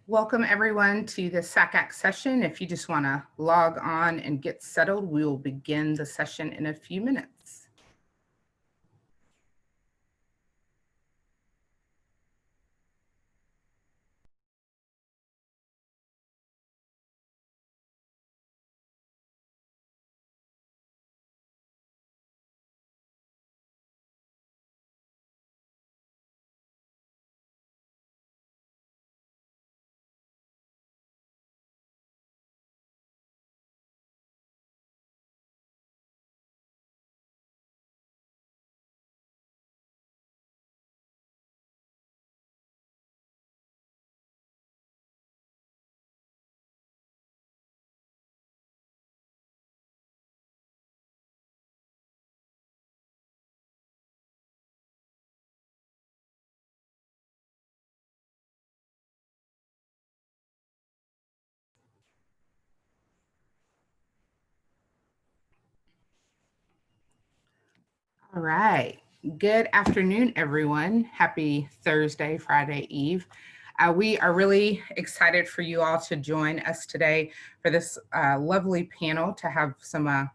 Welcome everyone to the SACAC session. If you just want to log on and get settled, we will begin the session in a few minutes. All right. Good afternoon, everyone. Happy Thursday, Friday Eve. We are really excited for you all to join us today for this lovely panel to have some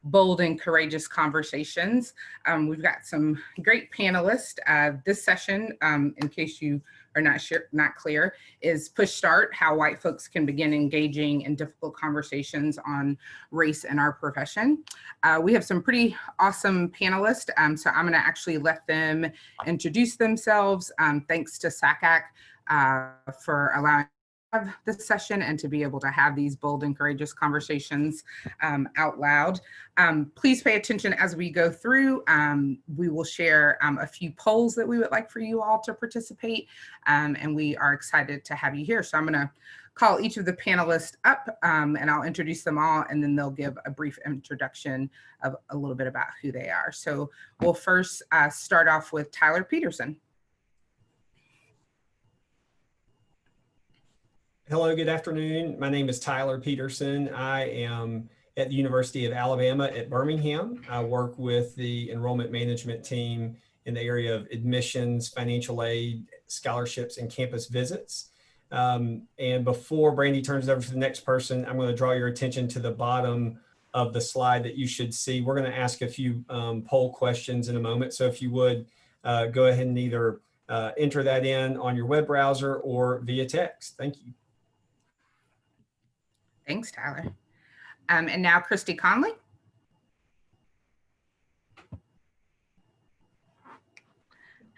bold and courageous conversations. We've got some great panelists. This session, in case you are not clear, is Push Start, how white folks can begin engaging in difficult conversations on race in our profession. We have some pretty awesome panelists, so I'm gonna actually let them introduce themselves. Thanks to SACAC for allowing have this session and to be able to have these bold and courageous conversations out loud. Please pay attention as we go through. We will share a few polls that we would like for you all to participate, and we are excited to have you here. So I'm gonna call each of the panelists up and I'll introduce them all, and then they'll give a brief introduction of a little bit about who they are. So we'll first start off with Tyler Peterson. Hello, good afternoon. My name is Tyler Peterson. I am at the University of Alabama at Birmingham. I work with the enrollment management team in the area of admissions, financial aid, scholarships, and campus visits. And before Brandi turns it over to the next person, I'm going to draw your attention to the bottom of the slide that you should see. We're going to ask a few poll questions in a moment. So if you would go ahead and either enter that in on your web browser or via text. Thank you. Thanks, Tyler. And now Christy Conley.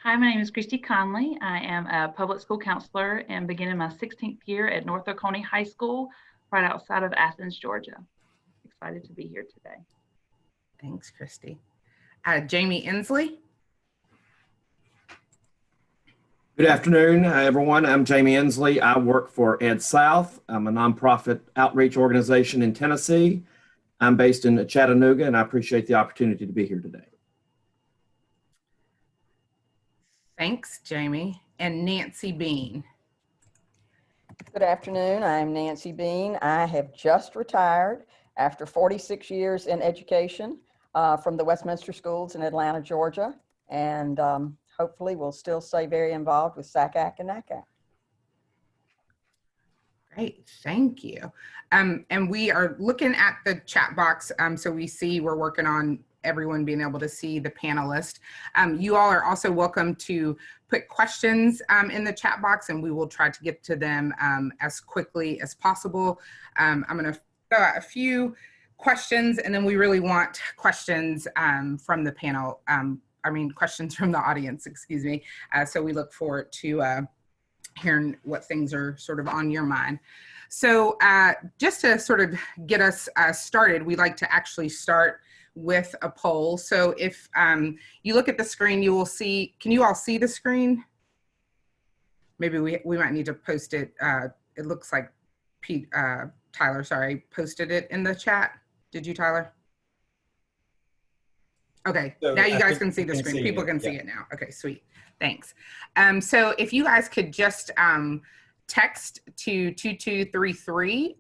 Hi, my name is Christy Conley. I am a public school counselor and beginning my 16th year at North Oconee High School, right outside of Athens, Georgia. Excited to be here today. Thanks, Christy. Jamie Ensley. Good afternoon, everyone. I'm Jamie Ensley. I work for Edsouth. I'm a nonprofit outreach organization in Tennessee. I'm based in Chattanooga, and I appreciate the opportunity to be here today. Thanks, Jamie. And Nancy Beane. Good afternoon. I'm Nancy Beane. I have just retired after 46 years in education from the Westminster schools in Atlanta, Georgia, and hopefully we'll still stay very involved with SACAC and NACAC. Great, thank you. And we are looking at the chat box, so we see we're working on everyone being able to see the panelist. You all are also welcome to put questions in the chat box, and we will try to get to them as quickly as possible. I'm gonna throw out a few questions, and then we really want questions from the panel. Questions from the audience, excuse me. So we look forward to hearing what things are sort of on your mind. So just to sort of get us started, we like to actually start with a poll. So if you look at the screen, you will see, can you all see the screen? Maybe we might need to post it. It looks like Tyler, sorry, posted it in the chat. Did you, Tyler? Okay, so now you guys can see the screen. People can see it now. Okay, sweet. Thanks. So if you guys could just text to 2233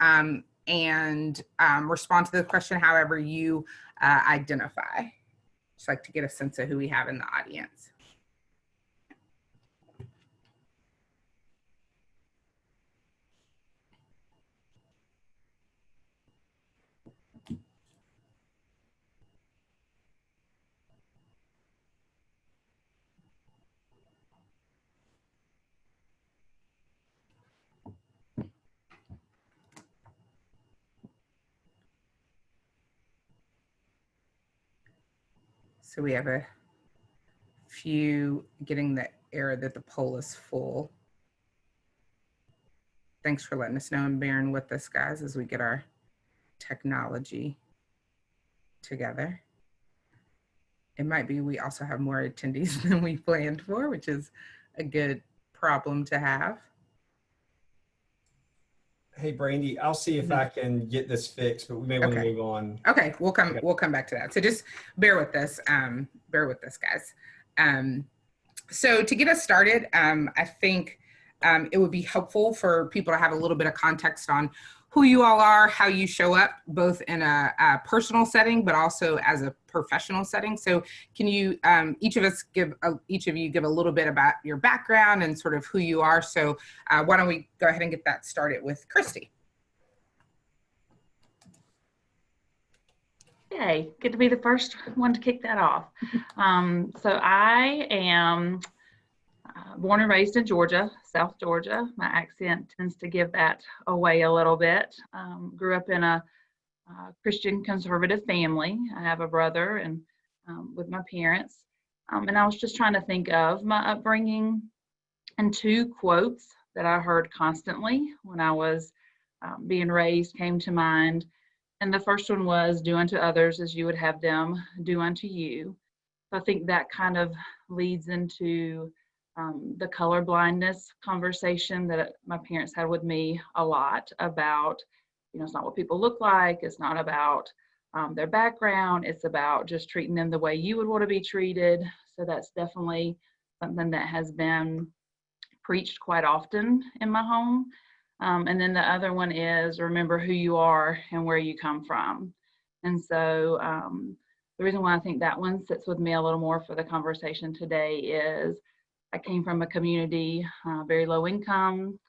and respond to the question however you identify. Just like to get a sense of who we have in the audience. So we have a few getting the error that the poll is full. Thanks for letting us know and bearing with us, guys, as we get our technology together. It might be we also have more attendees than we planned for, which is a good problem to have. Hey, Brandi, I'll see if I can get this fixed, but we may want to move on. Okay, we'll come back to that. So just bear with us, guys. So to get us started, I think it would be helpful for people to have a little bit of context on who you all are, how you show up, both in a personal setting, but also as a professional setting. So can you, each of you give a little bit about your background and sort of who you are. So why don't we go ahead and get that started with Christy. Yay, good to be the first one to kick that off. So I am born and raised in Georgia, South Georgia. My accent tends to give that away a little bit. Grew up in a Christian conservative family. I have a brother and with my parents. And I was just trying to think of my upbringing, and two quotes that I heard constantly when I was being raised came to mind. And the first one was, "Do unto others as you would have them do unto you." So I think that kind of leads into the color blindness conversation that my parents had with me a lot about, it's not what people look like. It's not about their background. It's about just treating them the way you would want to be treated. So that's definitely something that has been preached quite often in my home. And then the other one is, remember who you are and where you come from. And so the reason why I think that one sits with me a little more for the conversation today is I came from a community, very low income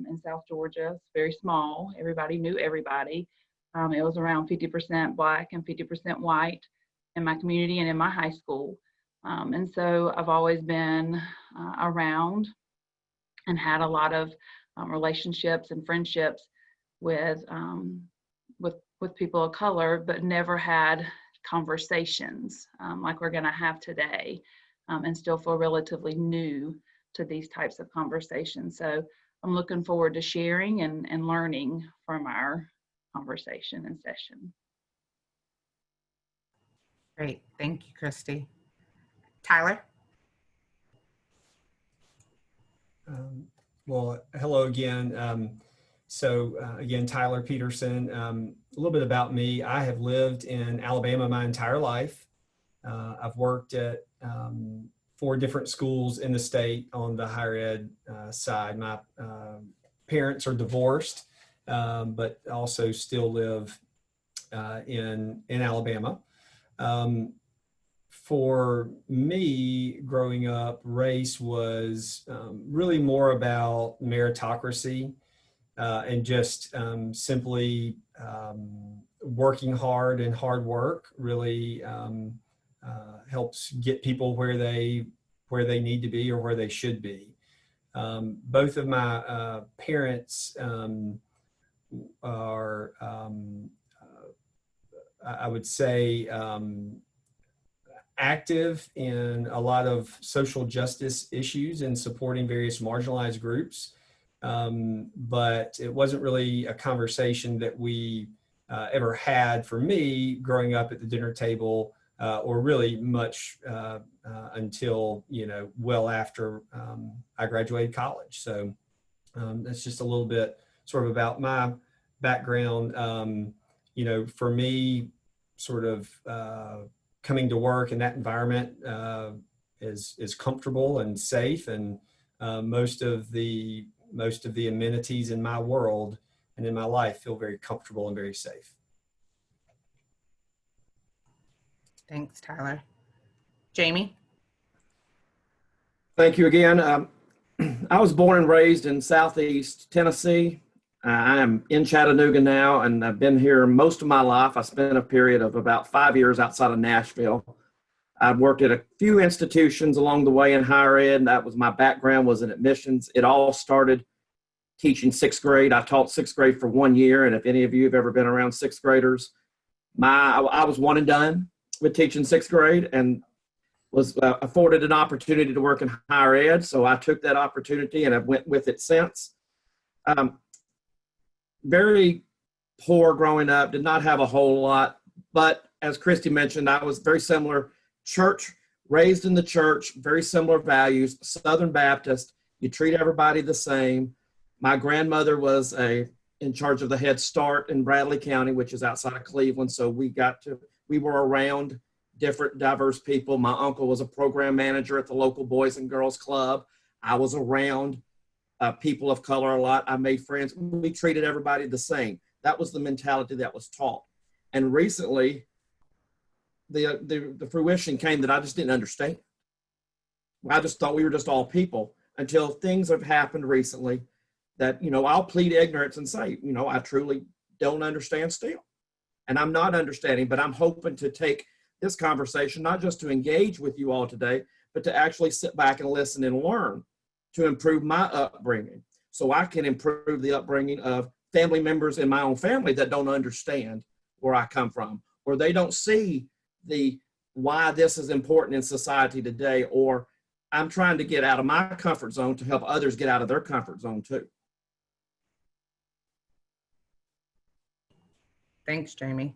in South Georgia. It's very small. Everybody knew everybody. It was around 50% Black and 50% white in my community and in my high school. And so I've always been around and had a lot of relationships and friendships with people of color, but never had conversations like we're going to have today. And still feel relatively new to these types of conversations. So I'm looking forward to sharing and learning from our conversation and session. Great, thank you, Christy. Tyler? Well, hello again. Again, Tyler Peterson. A little bit about me. I have lived in Alabama my entire life. I've worked at 4 different schools in the state on the higher ed side. My parents are divorced, but also still live in Alabama. For me, growing up, race was really more about meritocracy and just simply working hard, and hard work really helps get people where they need to be or where they should be. Both of my parents are, I would say, active in a lot of social justice issues and supporting various marginalized groups. But it wasn't really a conversation that we ever had for me growing up at the dinner table, or really much until, well after I graduated college. So that's just a little bit sort of about my background. For me, sort of coming to work in that environment is comfortable and safe, and most of the amenities in my world and in my life feel very comfortable and very safe. Thanks, Tyler. Jamie? Thank you again. I was born and raised in Southeast Tennessee. I am in Chattanooga now, and I've been here most of my life. I spent a period of about 5 years outside of Nashville. I've worked at a few institutions along the way in higher ed, and that was my background, was in admissions. It all started teaching 6th grade. I taught 6th grade for 1 year, and if any of you have ever been around 6th graders, I was one and done with teaching 6th grade, and was afforded an opportunity to work in higher ed. So I took that opportunity and I've went with it since. Very poor growing up, did not have a whole lot, but as Christy mentioned, I was very similar, church, raised in the church, very similar values, Southern Baptist, you treat everybody the same. My grandmother was in charge of the Head Start in Bradley County, which is outside of Cleveland, so we were around different diverse people. My uncle was a program manager at the local Boys and Girls Club. I was around people of color a lot. I made friends. We treated everybody the same. That was the mentality that was taught. And recently, the fruition came that I just didn't understand. I just thought we were just all people until things have happened recently that, I'll plead ignorance and say, I truly don't understand still. And I'm not understanding, but I'm hoping to take this conversation, not just to engage with you all today, but to actually sit back and listen and learn to improve my upbringing so I can improve the upbringing of family members in my own family that don't understand where I come from, or they don't see why this is important in society today, or I'm trying to get out of my comfort zone to help others get out of their comfort zone too. Thanks, Jamie.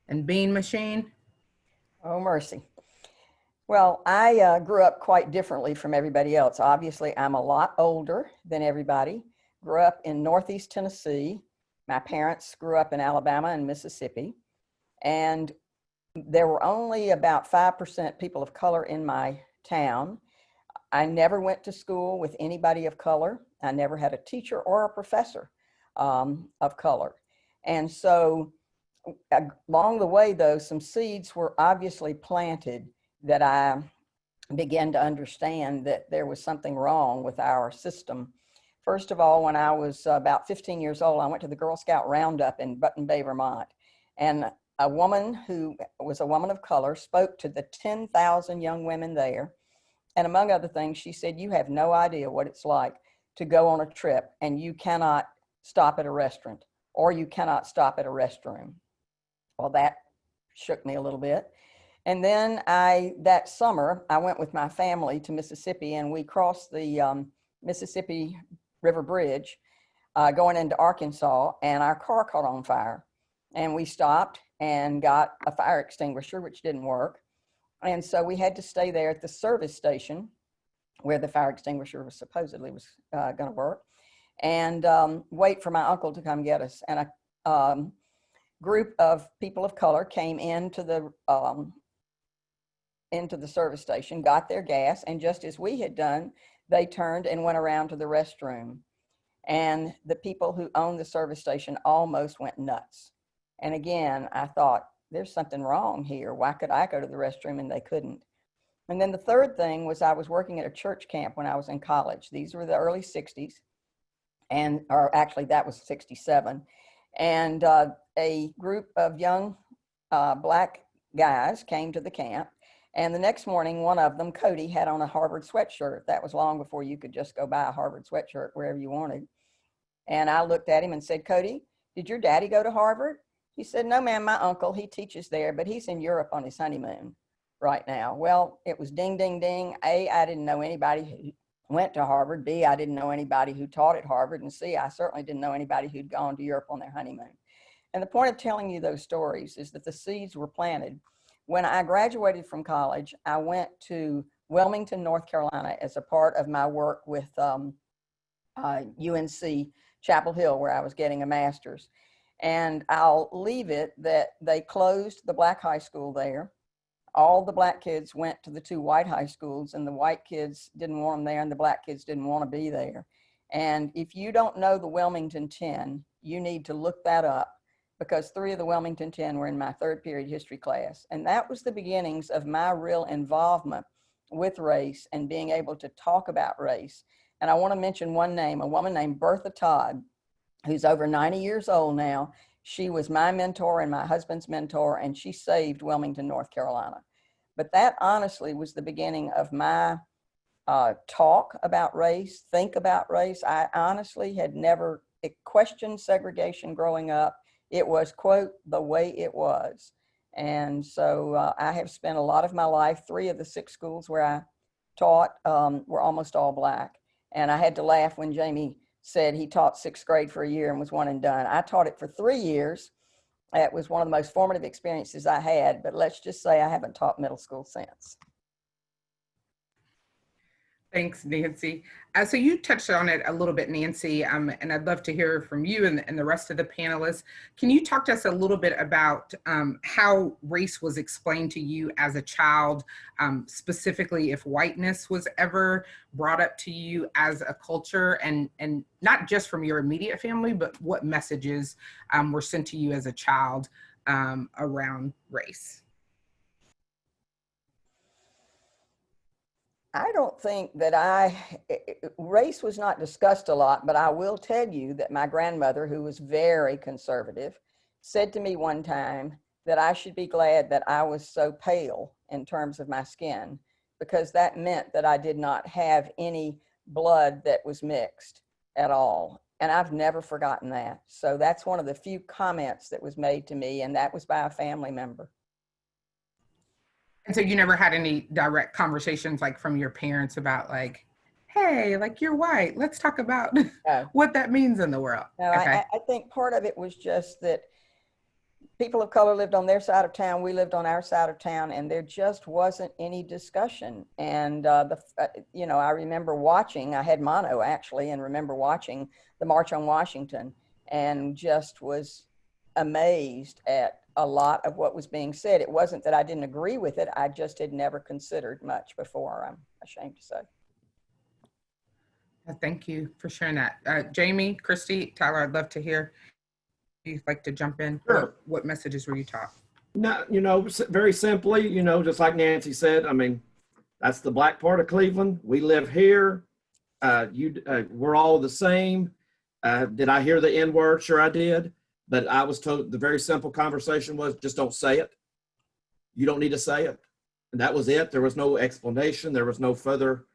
And Beane Machine? Oh, mercy. Well, I grew up quite differently from everybody else. Obviously, I'm a lot older than everybody. Grew up in Northeast Tennessee. My parents grew up in Alabama and Mississippi. And there were only about 5% people of color in my town. I never went to school with anybody of color. I never had a teacher or a professor of color. And so along the way, though, some seeds were obviously planted that I began to understand that there was something wrong with our system. First of all, when I was about 15 years old, I went to the Girl Scout Roundup in Button Bay, Vermont. And a woman who was a woman of color spoke to the 10,000 young women there. And among other things, she said, you have no idea what it's like to go on a trip and you cannot stop at a restaurant or you cannot stop at a restroom. Well, that shook me a little bit. And then that summer, I went with my family to Mississippi and we crossed the Mississippi River Bridge going into Arkansas, and our car caught on fire. And we stopped and got a fire extinguisher, which didn't work. And so we had to stay there at the service station where the fire extinguisher was supposedly going to work, and wait for my uncle to come get us. And a group of people of color came into the service station, got their gas, and just as we had done, they turned and went around to the restroom. And the people who owned the service station almost went nuts. And again, I thought, there's something wrong here. Why could I go to the restroom and they couldn't? And then the third thing was I was working at a church camp when I was in college. These were the early 60s, or actually that was 67. And a group of young black guys came to the camp. And the next morning, one of them, Cody, had on a Harvard sweatshirt. That was long before you could just go buy a Harvard sweatshirt wherever you wanted. And I looked at him and said, Cody, did your daddy go to Harvard? He said, no, ma'am, my uncle, he teaches there, but he's in Europe on his honeymoon right now. Well, it was ding, ding, ding. A, I didn't know anybody who went to Harvard. B, I didn't know anybody who taught at Harvard. And C, I certainly didn't know anybody who'd gone to Europe on their honeymoon. And the point of telling you those stories is that the seeds were planted. When I graduated from college, I went to Wilmington, North Carolina as a part of my work with UNC Chapel Hill, where I was getting a master's. And I'll leave it that they closed the black high school there. All the black kids went to the two white high schools, and the white kids didn't want them there and the black kids didn't want to be there. And if you don't know the Wilmington 10, you need to look that up, because 3 of the Wilmington 10 were in my third period history class. And that was the beginnings of my real involvement with race and being able to talk about race. And I want to mention one name, a woman named Bertha Todd, who's over 90 years old now. She was my mentor and my husband's mentor, and she saved Wilmington, North Carolina. But that honestly was the beginning of my talk about race, think about race. I honestly had never questioned segregation growing up. It was, quote, the way it was. And so I have spent a lot of my life, 3 of the 6 schools where I taught were almost all Black. And I had to laugh when Jamie said he taught 6th grade for a year and was one and done. I taught it for 3 years. It was one of the most formative experiences I had, but let's just say I haven't taught middle school since. Thanks, Nancy. So you touched on it a little bit, Nancy, and I'd love to hear from you and the rest of the panelists. Can you talk to us a little bit about how race was explained to you as a child, specifically if whiteness was ever brought up to you as a culture, and not just from your immediate family, but what messages were sent to you as a child around race? I don't think that race was not discussed a lot, but I will tell you that my grandmother, who was very conservative, said to me one time that I should be glad that I was so pale in terms of my skin, because that meant that I did not have any blood that was mixed at all. And I've never forgotten that. So that's one of the few comments that was made to me, and that was by a family member. And so you never had any direct conversations like from your parents about like, hey, like you're white, let's talk about what that means in the world. No, okay. I think part of it was just that people of color lived on their side of town, we lived on our side of town, and there just wasn't any discussion. And I remember watching, I had mono actually, and remember watching the March on Washington, and just was amazed at a lot of what was being said. It wasn't that I didn't agree with it, I just had never considered much before, I'm ashamed to say. Thank you for sharing that. Jamie, Christy, Tyler, I'd love to hear if you'd like to jump in. Sure. What messages were you taught? No, very simply, just like Nancy said, I mean, that's the Black part of Cleveland. We live here. We're all the same. Did I hear the N-word? Sure I did. But I was told the very simple conversation was just don't say it. You don't need to say it. And that was it. There was no explanation. There was no further,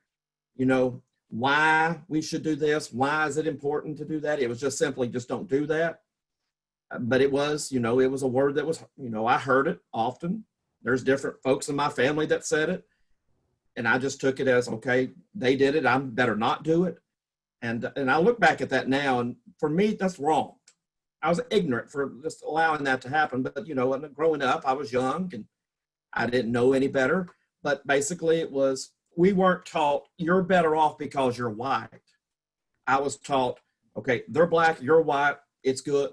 why we should do this. Why is it important to do that? It was just simply just don't do that. But it was, it was a word that was, I heard it often. There's different folks in my family that said it. And I just took it as, okay, they did it. I better not do it. And I look back at that now, and for me, that's wrong. I was ignorant for just allowing that to happen. But, growing up, I was young and I didn't know any better. But basically it was, we weren't taught you're better off because you're white. I was taught, okay, they're Black, you're white, it's good,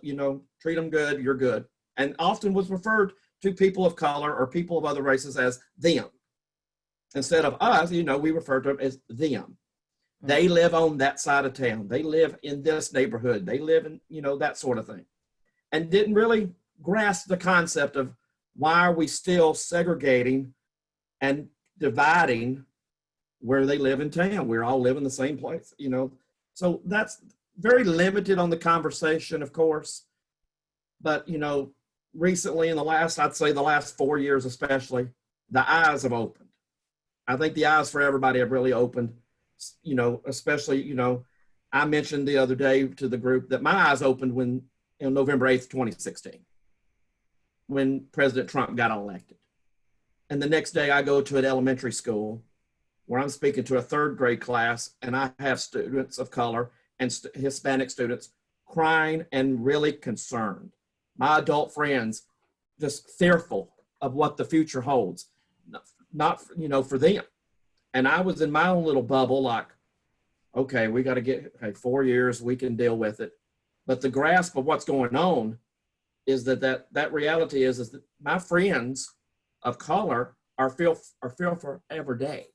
treat them good, you're good. And often was referred to people of color or people of other races as them. Instead of us, we refer to them as them. They live on that side of town. They live in this neighborhood. They live in, that sort of thing. And didn't really grasp the concept of why are we still segregating and dividing where they live in town. We all live in the same place, So that's very limited on the conversation, of course. But, recently I'd say the last 4 years especially, the eyes have opened. I think the eyes for everybody have really opened. Especially, I mentioned the other day to the group that my eyes opened when, November 8th, 2016, when President Trump got elected. And the next day I go to an elementary school where I'm speaking to a 3rd grade class, and I have students of color and Hispanic students crying and really concerned. My adult friends just fearful of what the future holds, not for them. And I was in my own little bubble like, okay, we got to get 4 years, we can deal with it. But the grasp of what's going on is that reality is that my friends of color are fearful every day.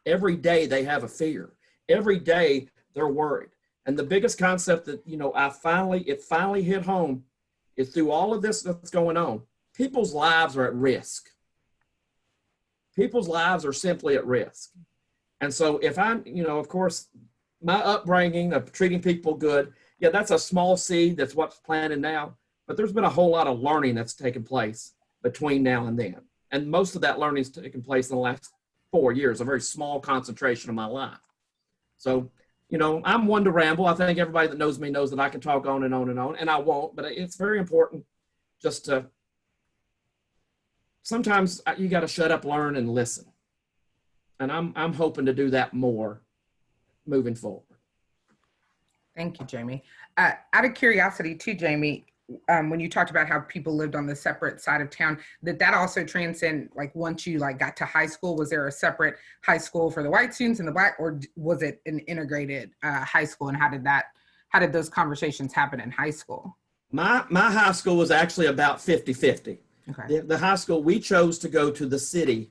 Every day they have a fear. Every day they're worried. And the biggest concept that, it finally hit home is through all of this that's going on, people's lives are at risk. People's lives are simply at risk. And so if of course, my upbringing of treating people good, yeah, that's a small seed. That's what's planted now. But there's been a whole lot of learning that's taken place between now and then. And most of that learning has taken place in the last 4 years, a very small concentration of my life. So, I'm one to ramble. I think everybody that knows me knows that I can talk on and on and on, and I won't, but it's very important just to sometimes you got to shut up, learn, and listen. And I'm hoping to do that more moving forward. Thank you, Jamie. Out of curiosity too, Jamie, when you talked about how people lived on the separate side of town, did that also transcend, like once you like got to high school, was there a separate high school for the white students and the black, or was it an integrated high school? And how did those conversations happen in high school? My high school was actually about 50-50. Okay. The high school, we chose to go to the city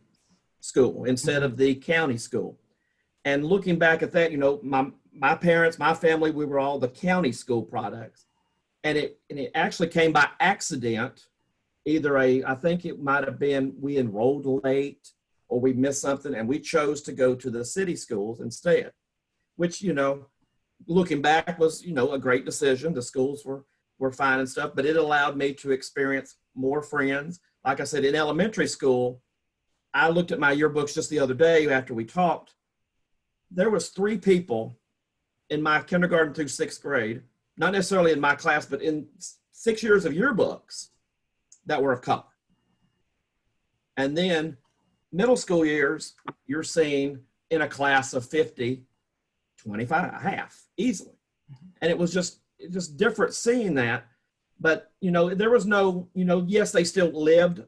school instead of the county school. And looking back at that, you know, my parents, my family, we were all the county school products. And it actually came by accident. Either I think it might have been we enrolled late or we missed something, and we chose to go to the city schools instead, which, you know, looking back was, you know, a great decision. The schools were fine and stuff, but it allowed me to experience more friends. Like I said, in elementary school, I looked at my yearbooks just the other day after we talked. There was 3 people in my kindergarten through 6th grade, not necessarily in my class, but in 6 years of yearbooks that were of color. And then middle school years, you're seeing in a class of 50, 25, half easily. And it was just different seeing that. But, you know, there was no, you know, yes, they still lived,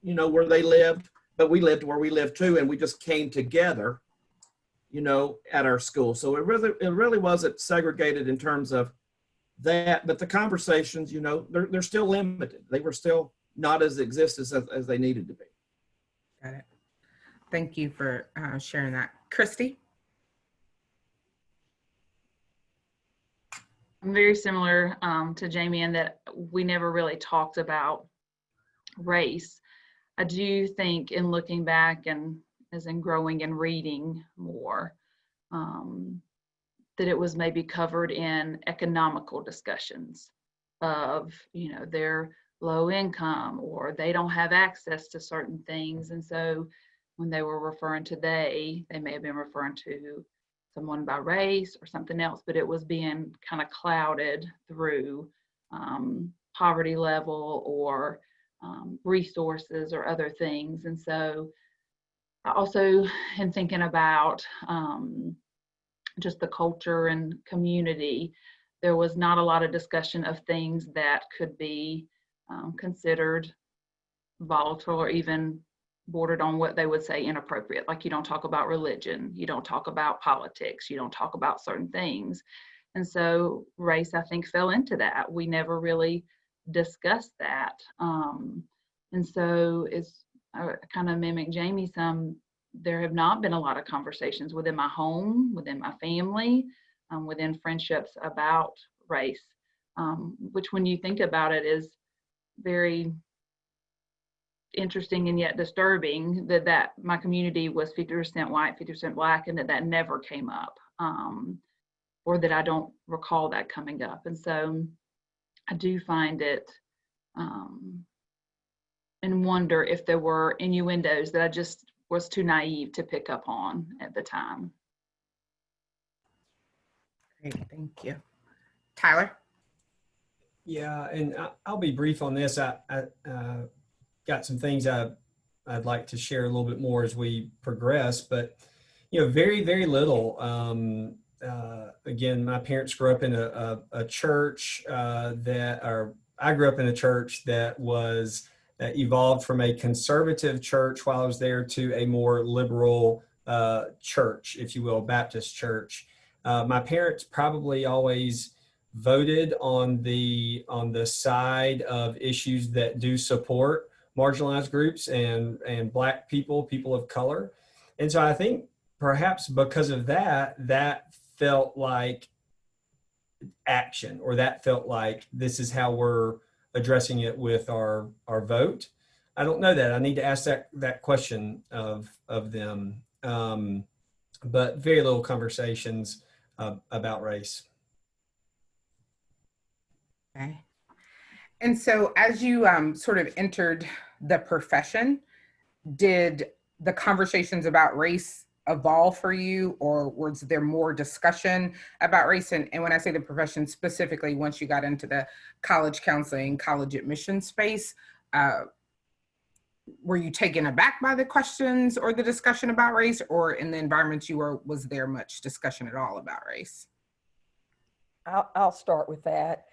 you know, where they lived, but we lived where we lived too. And we just came together, you know, at our school. So it really wasn't segregated in terms of that, but the conversations, you know, they're still limited. They were still not as existent as they needed to be. Got it. Thank you for sharing that. Christy? I'm very similar to Jamie in that we never really talked about race. I do think in looking back and as in growing and reading more, that it was maybe covered in economical discussions of, you know, they're low income or they don't have access to certain things. And so when they were referring to they may have been referring to someone by race or something else, but it was being kind of clouded through poverty level or resources or other things. And so I also, in thinking about just the culture and community, there was not a lot of discussion of things that could be considered volatile or even bordered on what they would say inappropriate. Like you don't talk about religion, you don't talk about politics, you don't talk about certain things. And so race, I think, fell into that. We never really discussed that. And so it's kind of mimic Jamie some, there have not been a lot of conversations within my home, within my family, within friendships about race, which when you think about it is very interesting and yet disturbing that my community was 50% white, 50% black, and that never came up, or that I don't recall that coming up. And so I do find it and wonder if there were innuendos that I just was too naive to pick up on at the time. Great, thank you. Tyler? Yeah, and I'll be brief on this. I got some things I'd like to share a little bit more as we progress, but you know, very, very little. Again, my parents grew up in a church I grew up in a church that evolved from a conservative church while I was there to a more liberal church, if you will, Baptist church. My parents probably always voted on the side of issues that do support marginalized groups and Black people of color. And so I think perhaps because of that felt like action, or that felt like this is how we're addressing it with our vote. I don't know that. I need to ask that question of them. But very little conversations about race. Okay. And so as you sort of entered the profession, did the conversations about race evolve for you, or was there more discussion about race? And when I say the profession specifically, once you got into the college counseling, college admission space, were you taken aback by the questions or the discussion about race, or in the environment you were, was there much discussion at all about race? I'll start with that.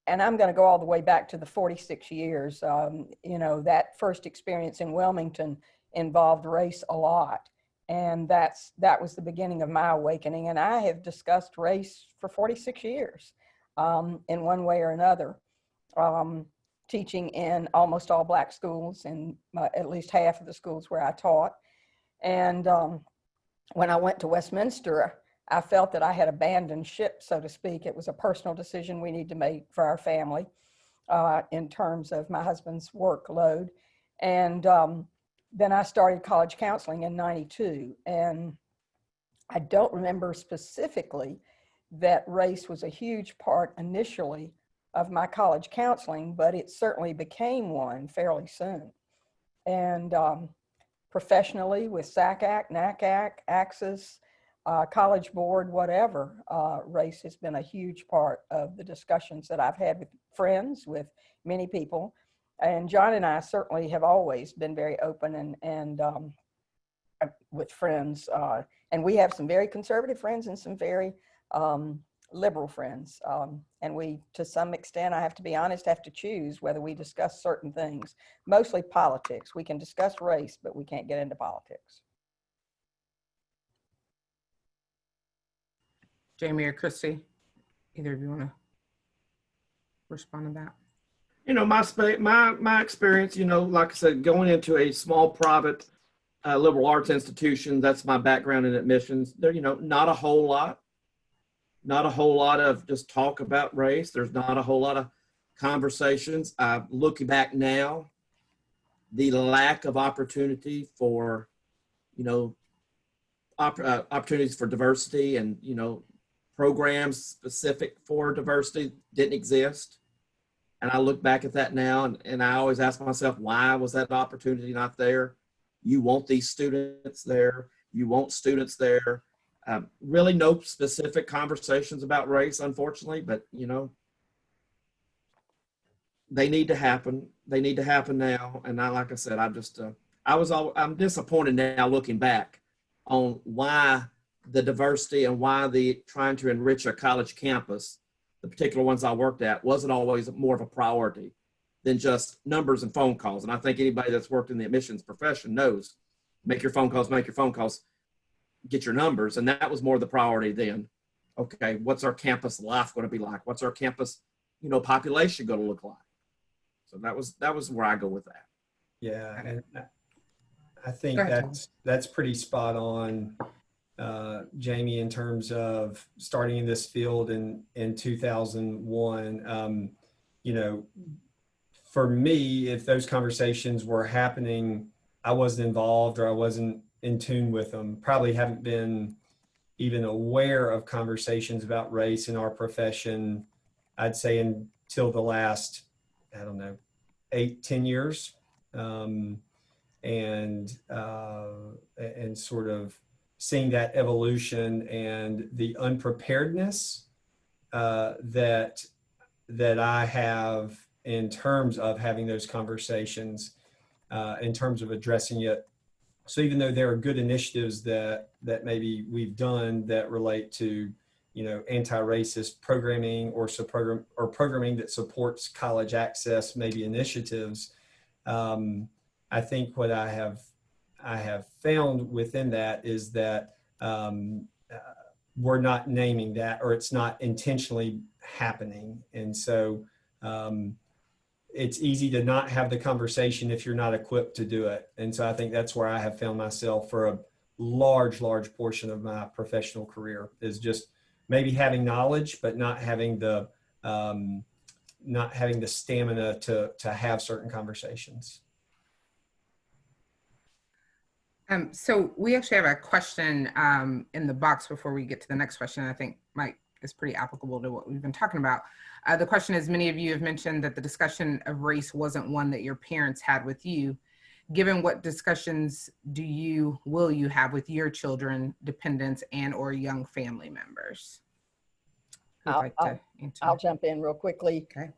And I'm going to go all the way back to the 46 years. You know, that first experience in Wilmington involved race a lot. And that was the beginning of my awakening. And I have discussed race for 46 years in one way or another, teaching in almost all Black schools and at least half of the schools where I taught. And when I went to Westminster, I felt that I had abandoned ship, so to speak. It was a personal decision we need to make for our family in terms of my husband's workload. And then I started college counseling in '92. And I don't remember specifically that race was a huge part initially of my college counseling, but it certainly became one fairly soon. And professionally with SACAC, NACAC, AXIS, College Board, whatever, race has been a huge part of the discussions that I've had with friends, with many people. And John and I certainly have always been very open and with friends. And we have some very conservative friends and some very liberal friends. And we, to some extent, I have to be honest, have to choose whether we discuss certain things, mostly politics. We can discuss race, but we can't get into politics. Jamie or Christy, either of you want to respond to that? You know, my experience, you know, like I said, going into a small private liberal arts institution, that's my background in admissions. There, you know, not a whole lot of just talk about race. There's not a whole lot of conversations. Looking back now, the lack of opportunity for, you know, opportunities for diversity and, you know, programs specific for diversity didn't exist. And I look back at that now and I always ask myself, why was that opportunity not there? You want these students there. You want students there. Really no specific conversations about race, unfortunately, but you know, they need to happen. They need to happen now. And like I said, I'm disappointed now looking back on why the diversity and why the trying to enrich a college campus, the particular ones I worked at, wasn't always more of a priority than just numbers and phone calls. And I think anybody that's worked in the admissions profession knows, make your phone calls, get your numbers. And that was more the priority then. Okay, what's our campus life going to be like? What's our campus, you know, population going to look like? So that was where I go with that. Yeah, and I think that's pretty spot on, Jamie, in terms of starting in this field in 2001. You know, for me, if those conversations were happening, I wasn't involved or I wasn't in tune with them, probably haven't been even aware of conversations about race in our profession, I'd say until the last, I don't know, 8-10 years. And sort of seeing that evolution and the unpreparedness that I have in terms of having those conversations, in terms of addressing it. So even though there are good initiatives that maybe we've done that relate to, you know, anti-racist programming or programming that supports college access, maybe initiatives, I think what I have found within that is that we're not naming that, or it's not intentionally happening. And so it's easy to not have the conversation if you're not equipped to do it. And so I think that's where I have found myself for a large portion of my professional career, is just maybe having knowledge, but not having the stamina to have certain conversations. So we actually have a question in the box before we get to the next question. I think Mike is pretty applicable to what we've been talking about. The question is, many of you have mentioned that the discussion of race wasn't one that your parents had with you. Given what discussions will you have with your children, dependents, and or young family members? I'll jump in real quickly. Okay.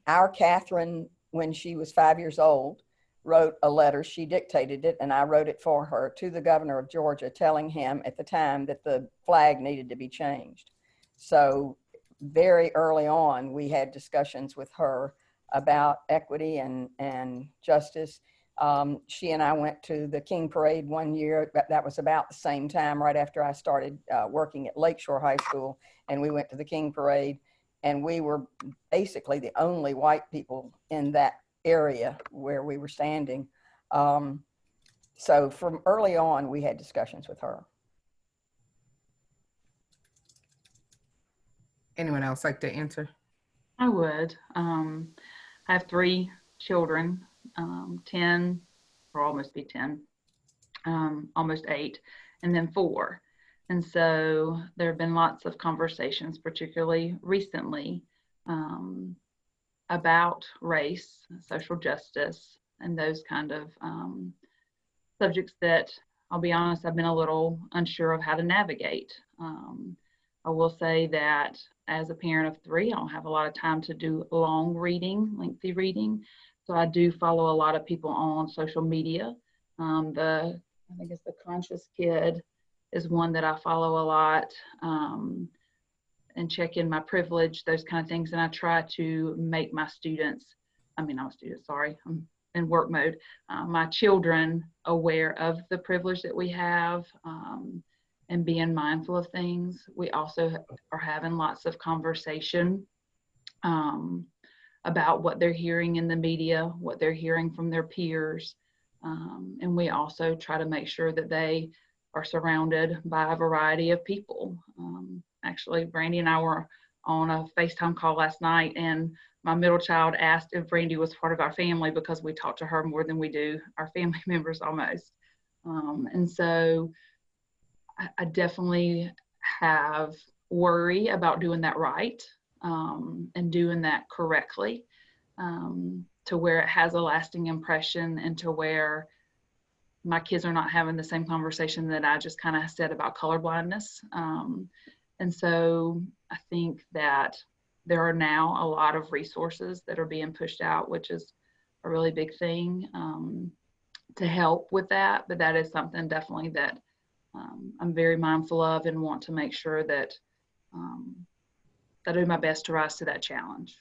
Our Catherine, when she was 5 years old, wrote a letter. She dictated it, and I wrote it for her to the governor of Georgia, telling him at the time that the flag needed to be changed. So very early on, we had discussions with her about equity and justice. She and I went to the King Parade one year. That was about the same time, right after I started working at Lakeshore High School, and we went to the King Parade, and we were basically the only white people in that area where we were standing. So from early on, we had discussions with her. Anyone else like to answer? I would. I have 3 children, 10, or almost be 10, almost 8, and then 4. And so there have been lots of conversations, particularly recently, about race, social justice, and those kind of subjects that, I'll be honest, I've been a little unsure of how to navigate. I will say that as a parent of 3, I don't have a lot of time to do long reading, lengthy reading. So I do follow a lot of people on social media. I think it's The Conscious Kid is one that I follow a lot, and check in my privilege, those kind of things. And I try to make my students, I'm in work mode, my children aware of the privilege that we have, and being mindful of things. We also are having lots of conversation about what they're hearing in the media, what they're hearing from their peers. And we also try to make sure that they are surrounded by a variety of people. Actually, Brandi and I were on a FaceTime call last night, and my middle child asked if Brandi was part of our family because we talk to her more than we do our family members almost. And so I definitely have worry about doing that right, and doing that correctly, to where it has a lasting impression, and to where my kids are not having the same conversation that I just kind of said about colorblindness. And so I think that there are now a lot of resources that are being pushed out, which is a really big thing, to help with that. But that is something definitely that I'm very mindful of, and want to make sure that I do my best to rise to that challenge.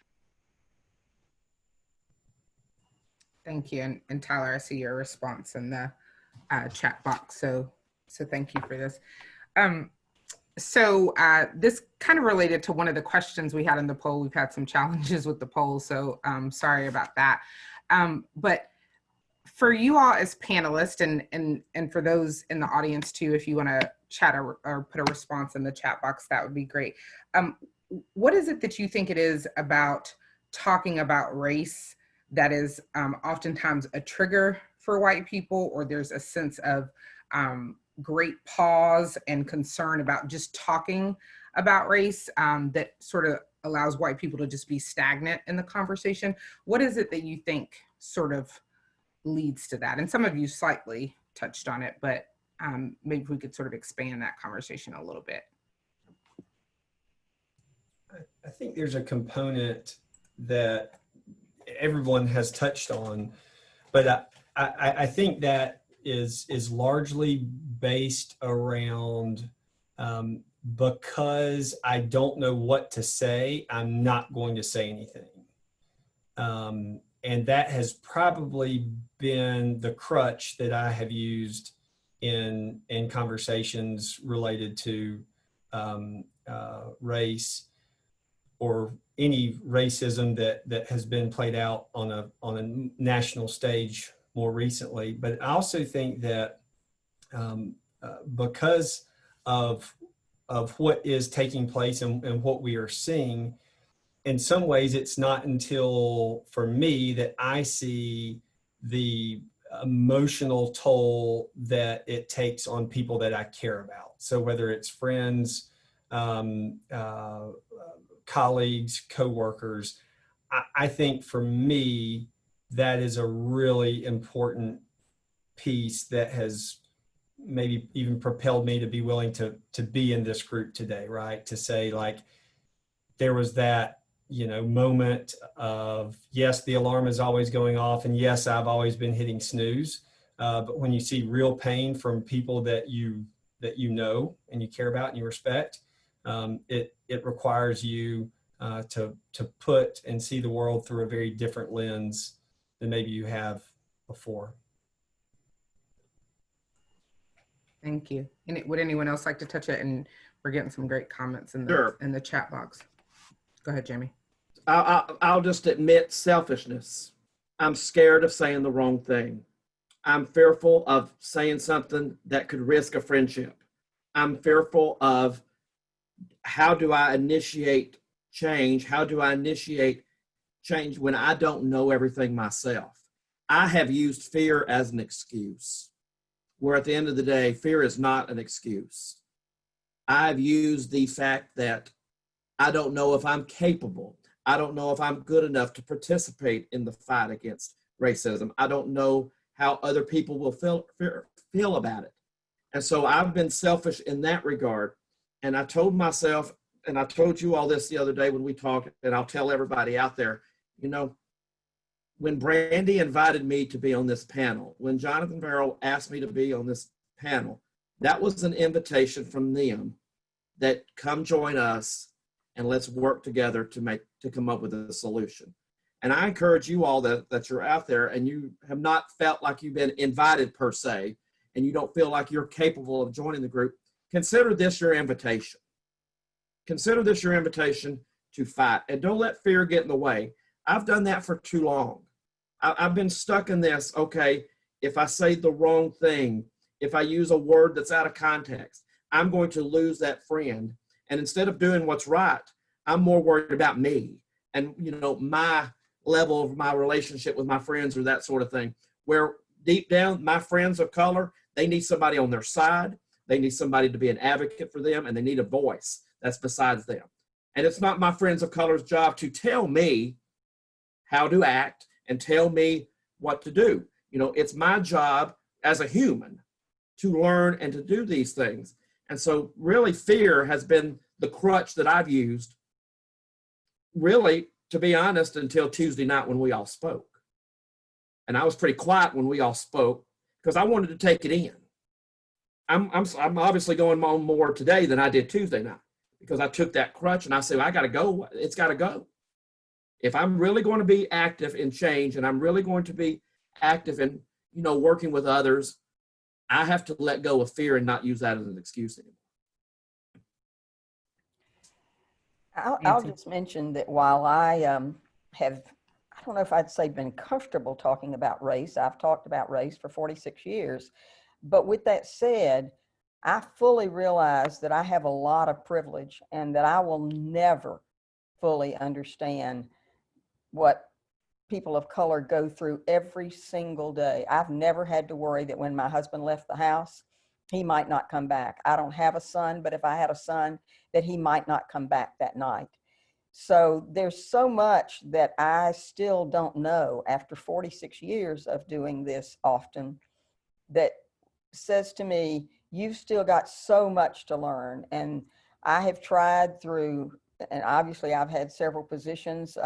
Thank you. And Tyler, I see your response in the chat box. So thank you for this. So this kind of related to one of the questions we had in the poll. We've had some challenges with the poll, so sorry about that. But for you all as panelists, and for those in the audience too, if you want to chat or put a response in the chat box, that would be great. What is it that you think it is about talking about race that is oftentimes a trigger for white people, or there's a sense of great pause and concern about just talking about race that sort of allows white people to just be stagnant in the conversation? What is it that you think sort of leads to that? And some of you slightly touched on it, but maybe we could sort of expand that conversation a little bit. I think there's a component that everyone has touched on, but I think that is largely based around because I don't know what to say, I'm not going to say anything. And that has probably been the crutch that I have used in conversations related to race, or any racism that has been played out on a national stage more recently. But I also think that because of what is taking place and what we are seeing, in some ways, it's not until, for me, that I see the emotional toll that it takes on people that I care about. So whether it's friends, colleagues, coworkers, I think for me, that is a really important piece that has maybe even propelled me to be willing to be in this group today, right? To say, like, there was that moment of, yes, the alarm is always going off, and yes, I've always been hitting snooze. But when you see real pain from people that you know and you care about and you respect, it requires you to put and see the world through a very different lens than maybe you have before. Thank you. And would anyone else like to touch it? And we're getting some great comments in the Sure. in the chat box. Go ahead, Jamie. I'll just admit selfishness. I'm scared of saying the wrong thing. I'm fearful of saying something that could risk a friendship. I'm fearful of, how do I initiate change? How do I initiate change when I don't know everything myself? I have used fear as an excuse, where at the end of the day, fear is not an excuse. I've used the fact that I don't know if I'm capable. I don't know if I'm good enough to participate in the fight against racism. I don't know how other people will feel about it. And so I've been selfish in that regard. And I told myself, and I told you all this the other day when we talked, and I'll tell everybody out there, when Brandi invited me to be on this panel, when Jonathan Farrell asked me to be on this panel, that was an invitation from them that come join us and let's work together to come up with a solution. And I encourage you all that you're out there and you have not felt like you've been invited per se, and you don't feel like you're capable of joining the group, consider this your invitation. Consider this your invitation to fight, and don't let fear get in the way. I've done that for too long. I've been stuck in this, okay, if I say the wrong thing, if I use a word that's out of context, I'm going to lose that friend. And instead of doing what's right, I'm more worried about me and, my level of my relationship with my friends or that sort of thing, where deep down, my friends of color, they need somebody on their side. They need somebody to be an advocate for them, and they need a voice that's besides them. And it's not my friends of color's job to tell me how to act and tell me what to do. It's my job as a human to learn and to do these things. And so really fear has been the crutch that I've used, really, to be honest, until Tuesday night when we all spoke. And I was pretty quiet when we all spoke because I wanted to take it in. I'm obviously going on more today than I did Tuesday night because I took that crutch and I said, I got to go. It's got to go. If I'm really going to be active in change and I'm really going to be active in, working with others, I have to let go of fear and not use that as an excuse anymore. I'll just mention that while I I don't know if I'd say been comfortable talking about race. I've talked about race for 46 years. But with that said, I fully realize that I have a lot of privilege and that I will never fully understand what people of color go through every single day. I've never had to worry that when my husband left the house, he might not come back. I don't have a son, but if I had a son, that he might not come back that night. So there's so much that I still don't know after 46 years of doing this often that says to me, you've still got so much to learn. And I have tried through, and obviously I've had several positions,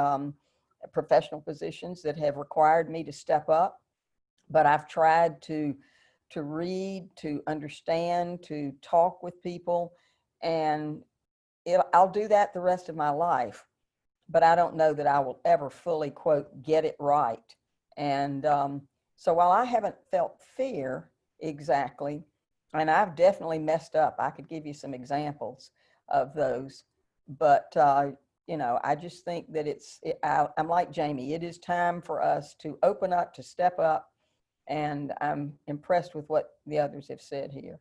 professional positions that have required me to step up, but I've tried to read, to understand, to talk with people, and I'll do that the rest of my life, but I don't know that I will ever fully, quote, get it right. And so while I haven't felt fear exactly, and I've definitely messed up, I could give you some examples of those, but I just think that I'm like Jamie, it is time for us to open up, to step up, and I'm impressed with what the others have said here.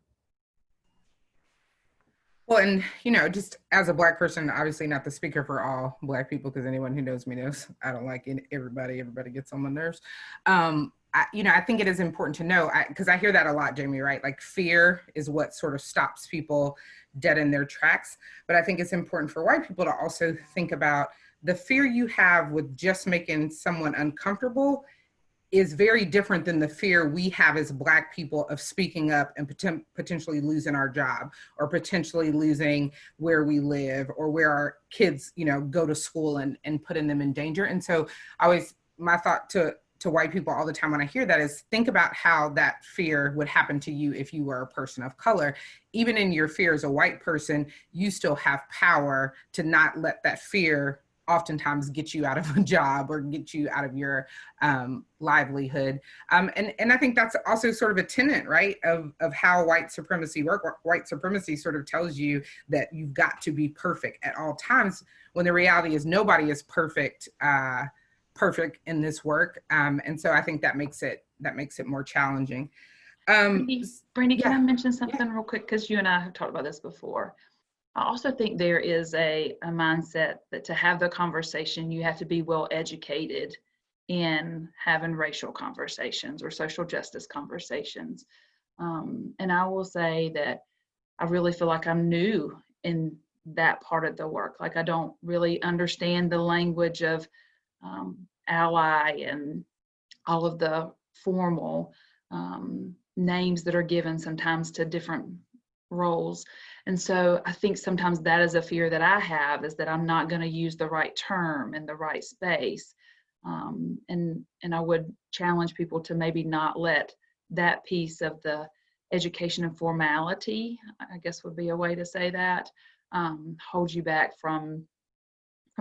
Well, and, just as a Black person, obviously not the speaker for all Black people, because anyone who knows me knows I don't like everybody gets on my nerves. I think it is important to know, because I hear that a lot, Jamie, right? Like fear is what sort of stops people dead in their tracks. But I think it's important for white people to also think about the fear you have with just making someone uncomfortable is very different than the fear we have as Black people of speaking up and potentially losing our job, or potentially losing where we live, or where our kids, you know, go to school, and putting them in danger. And so my thought to white people all the time when I hear that is, think about how that fear would happen to you if you were a person of color. Even in your fear as a white person, you still have power to not let that fear oftentimes get you out of a job or get you out of your livelihood. And I think that's also sort of a tenet, right, of how white supremacy works. White supremacy sort of tells you that you've got to be perfect at all times, when the reality is nobody is perfect in this work. And so I think that makes it more challenging. Brandi, can yeah. I mention something real quick? Because you and I have talked about this before. I also think there is a mindset that to have the conversation, you have to be well educated in having racial conversations or social justice conversations. And I will say that I really feel like I'm new in that part of the work. Like, I don't really understand the language of ally and all of the formal names that are given sometimes to different roles. And so I think sometimes that is a fear that I have, is that I'm not going to use the right term in the right space. And I would challenge people to maybe not let that piece of the education and formality, I guess would be a way to say that, hold you back from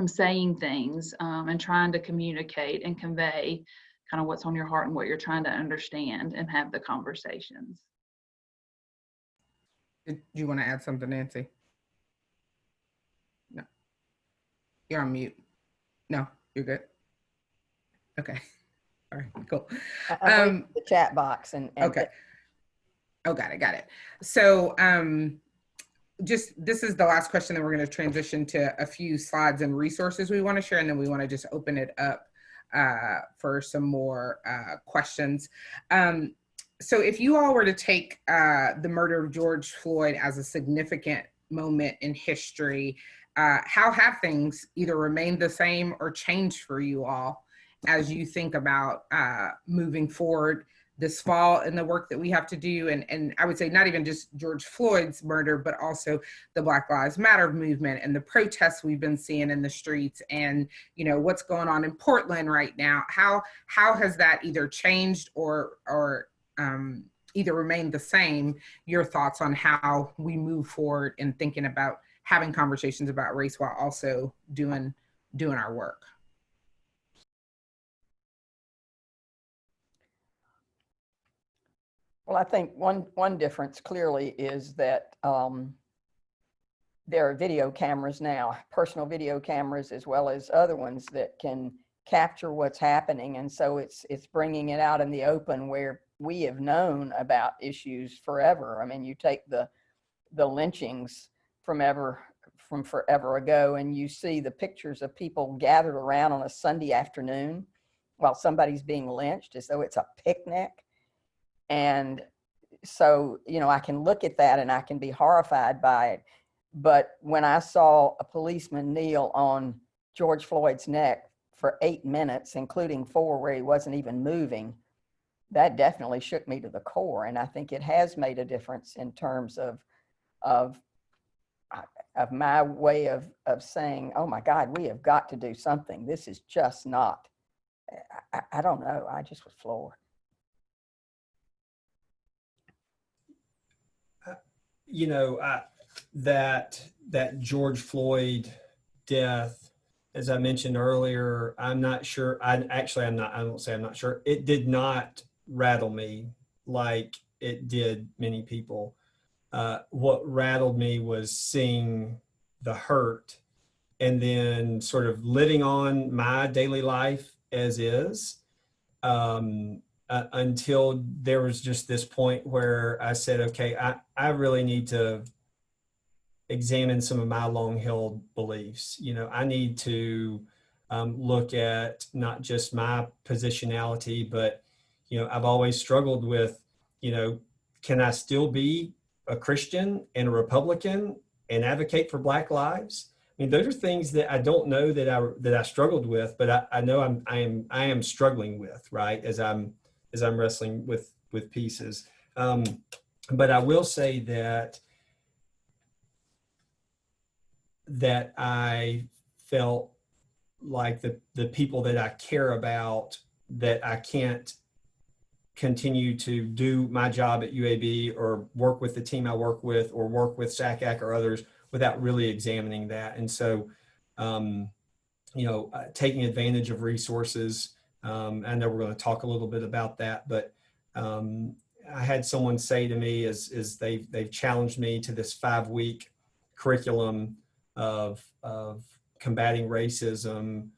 saying things and trying to communicate and convey kind of what's on your heart and what you're trying to understand and have the conversations. Did you want to add something, Nancy? No. You're on mute. No, you're good. Okay. All right, cool. I'm reading the chat box and okay. Oh, got it. So just, this is the last question, then we're going to transition to a few slides and resources we want to share, and then we want to just open it up for some more questions. So if you all were to take the murder of George Floyd as a significant moment in history, how have things either remained the same or changed for you all as you think about moving forward this fall and the work that we have to do? And I would say not even just George Floyd's murder, but also the Black Lives Matter movement and the protests we've been seeing in the streets, and, you know, what's going on in Portland right now. How has that either changed or either remained the same? Your thoughts on how we move forward in thinking about having conversations about race while also doing our work. Well, I think one difference clearly is that there are video cameras now, personal video cameras, as well as other ones that can capture what's happening. And so it's bringing it out in the open, where we have known about issues forever. I mean, you take the lynchings from forever ago, and you see the pictures of people gathered around on a Sunday afternoon while somebody's being lynched as though it's a picnic. And so, you know, I can look at that and I can be horrified by it. But when I saw a policeman kneel on George Floyd's neck for 8 minutes, including 4 where he wasn't even moving, that definitely shook me to the core. And I think it has made a difference in terms of my way of saying, oh my God, we have got to do something. This is just not, I don't know. I just was floored. You know, that George Floyd death, as I mentioned earlier, I'm not sure. I won't say I'm not sure. It did not rattle me like it did many people. What rattled me was seeing the hurt and then sort of living on my daily life as is. Until there was just this point where I said, okay, I really need to examine some of my long-held beliefs. You know, I need to look at not just my positionality, but, you know, I've always struggled with, you know, can I still be a Christian and a Republican and advocate for Black lives? I mean, those are things that I don't know that I struggled with, but I know I am struggling with, right, as I'm wrestling with pieces. But I will say that I felt like the people that I care about, that I can't continue to do my job at UAB or work with the team I work with or work with SACAC or others without really examining that. And so, taking advantage of resources. I know we're going to talk a little bit about that, but I had someone say to me as they've challenged me to this 5-week curriculum of combating racism.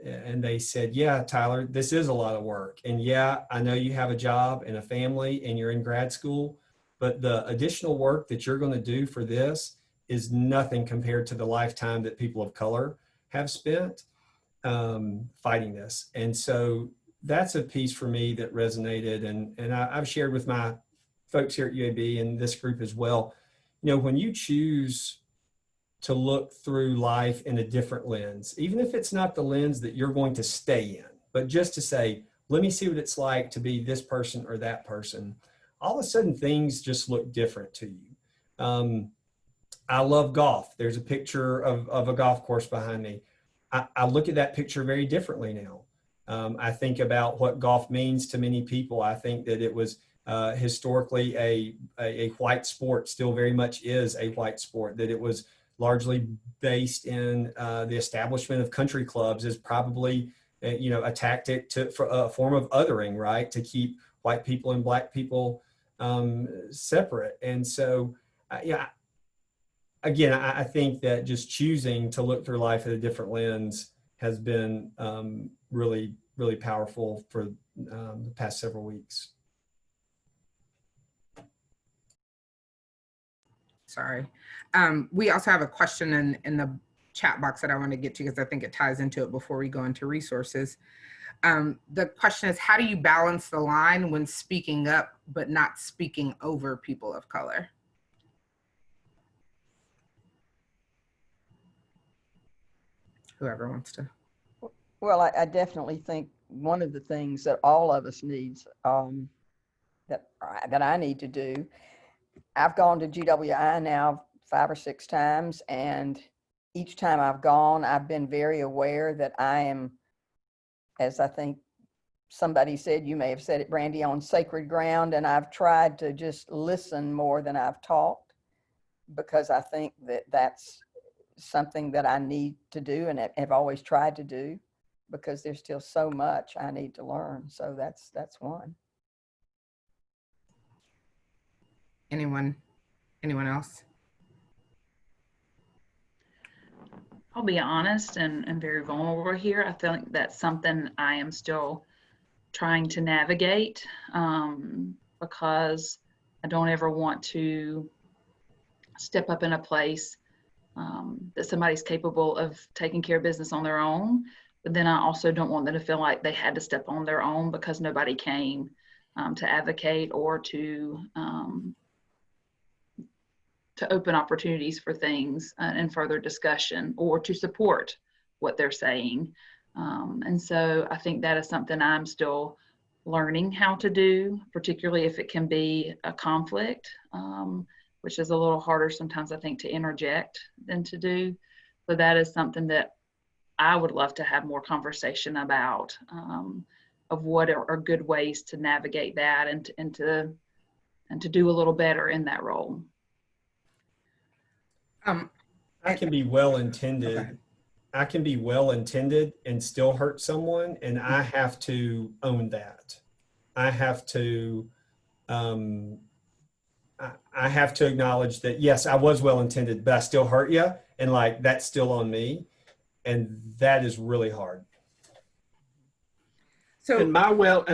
And they said, yeah, Tyler, this is a lot of work. And yeah, I know you have a job and a family and you're in grad school, but the additional work that you're going to do for this is nothing compared to the lifetime that people of color have spent fighting this. And so that's a piece for me that resonated. And I've shared with my folks here at UAB and this group as well. When you choose to look through life in a different lens, even if it's not the lens that you're going to stay in, but just to say, let me see what it's like to be this person or that person, all of a sudden things just look different to you. I love golf. There's a picture of a golf course behind me. I look at that picture very differently now. I think about what golf means to many people. I think that it was historically a white sport, still very much is a white sport, that it was largely based in the establishment of country clubs as probably, a tactic for a form of othering, right? To keep white people and black people separate. And so, again, I think that just choosing to look through life at a different lens has been really, really powerful for the past several weeks. Sorry. We also have a question in the chat box that I want to get to because I think it ties into it before we go into resources. The question is, how do you balance the line when speaking up but not speaking over people of color? Whoever wants to. Well, I definitely think one of the things that all of us needs, that I need to do, I've gone to GWI now 5 or 6 times, and each time I've gone, I've been very aware that I am, as I think somebody said, you may have said it, Brandi, on sacred ground, and I've tried to just listen more than I've talked, because I think that that's something that I need to do and have always tried to do, because there's still so much I need to learn. So that's one. Anyone else? I'll be honest and very vulnerable here. I think that's something I am still trying to navigate, because I don't ever want to step up in a place that somebody's capable of taking care of business on their own. But then I also don't want them to feel like they had to step on their own because nobody came to advocate or to open opportunities for things and further discussion, or to support what they're saying. And so I think that is something I'm still learning how to do, particularly if it can be a conflict, which is a little harder sometimes, I think, to interject than to do. But that is something that I would love to have more conversation about, of what are good ways to navigate that and to do a little better in that role. I can be well-intended. Okay. I can be well-intended and still hurt someone, and I have to own that. I have to acknowledge that, yes, I was well-intended, but I still hurt you, and like that's still on me, and that is really hard. So, and my well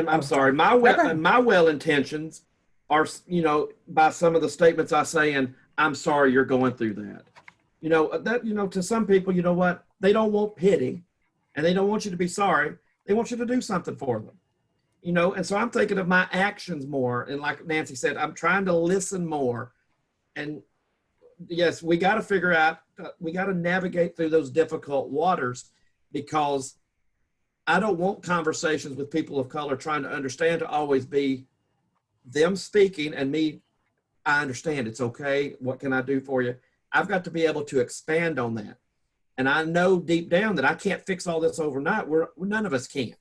intentions are, by some of the statements I say, and I'm sorry you're going through that. To some people, you know what? They don't want pity, and they don't want you to be sorry. They want you to do something for them. And so I'm thinking of my actions more. And like Nancy said, I'm trying to listen more. And yes, we got to figure out, we got to navigate through those difficult waters, because I don't want conversations with people of color trying to understand to always be them speaking and me, I understand, it's okay. What can I do for you? I've got to be able to expand on that. And I know deep down that I can't fix all this overnight. None of us can.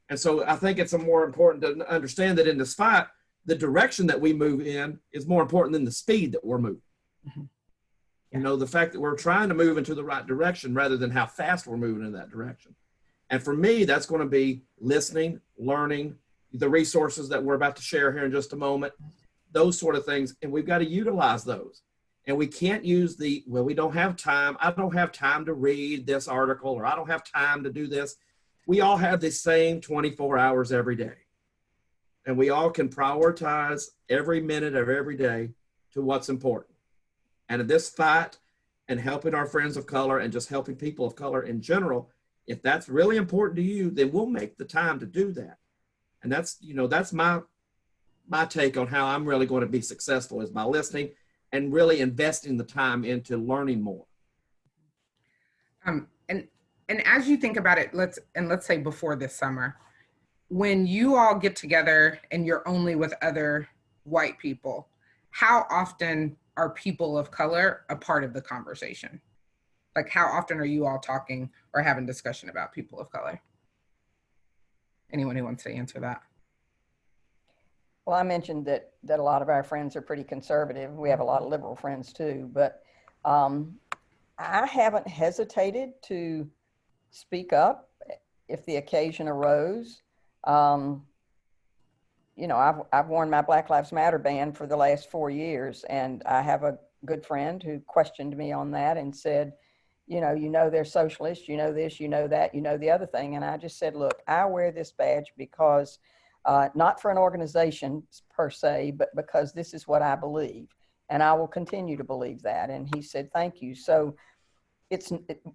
And so I think it's more important to understand that in this fight, the direction that we move in is more important than the speed that we're moving. Mm-hmm. You know, the fact that we're trying to move into the right direction rather than how fast we're moving in that direction. And for me, that's going to be listening, learning, the resources that we're about to share here in just a moment, those sort of things. And we've got to utilize those. And we can't use well, we don't have time. I don't have time to read this article, or I don't have time to do this. We all have the same 24 hours every day. And we all can prioritize every minute of every day to what's important. And in this fight and helping our friends of color and just helping people of color in general, if that's really important to you, then we'll make the time to do that. And that's, you know, that's my take on how I'm really going to be successful, is by listening and really investing the time into learning more. And as you think about it, let's say before this summer, when you all get together and you're only with other white people, how often are people of color a part of the conversation? Like, how often are you all talking or having discussion about people of color? Anyone who wants to answer that? Well, I mentioned that a lot of our friends are pretty conservative. We have a lot of liberal friends too, but I haven't hesitated to speak up if the occasion arose. You know, I've worn my Black Lives Matter band for the last 4 years, and I have a good friend who questioned me on that and said, you know, they're socialists, you know this, you know that, you know the other thing. And I just said, look, I wear this badge because, not for an organization per se, but because this is what I believe. And I will continue to believe that. And he said, thank you. So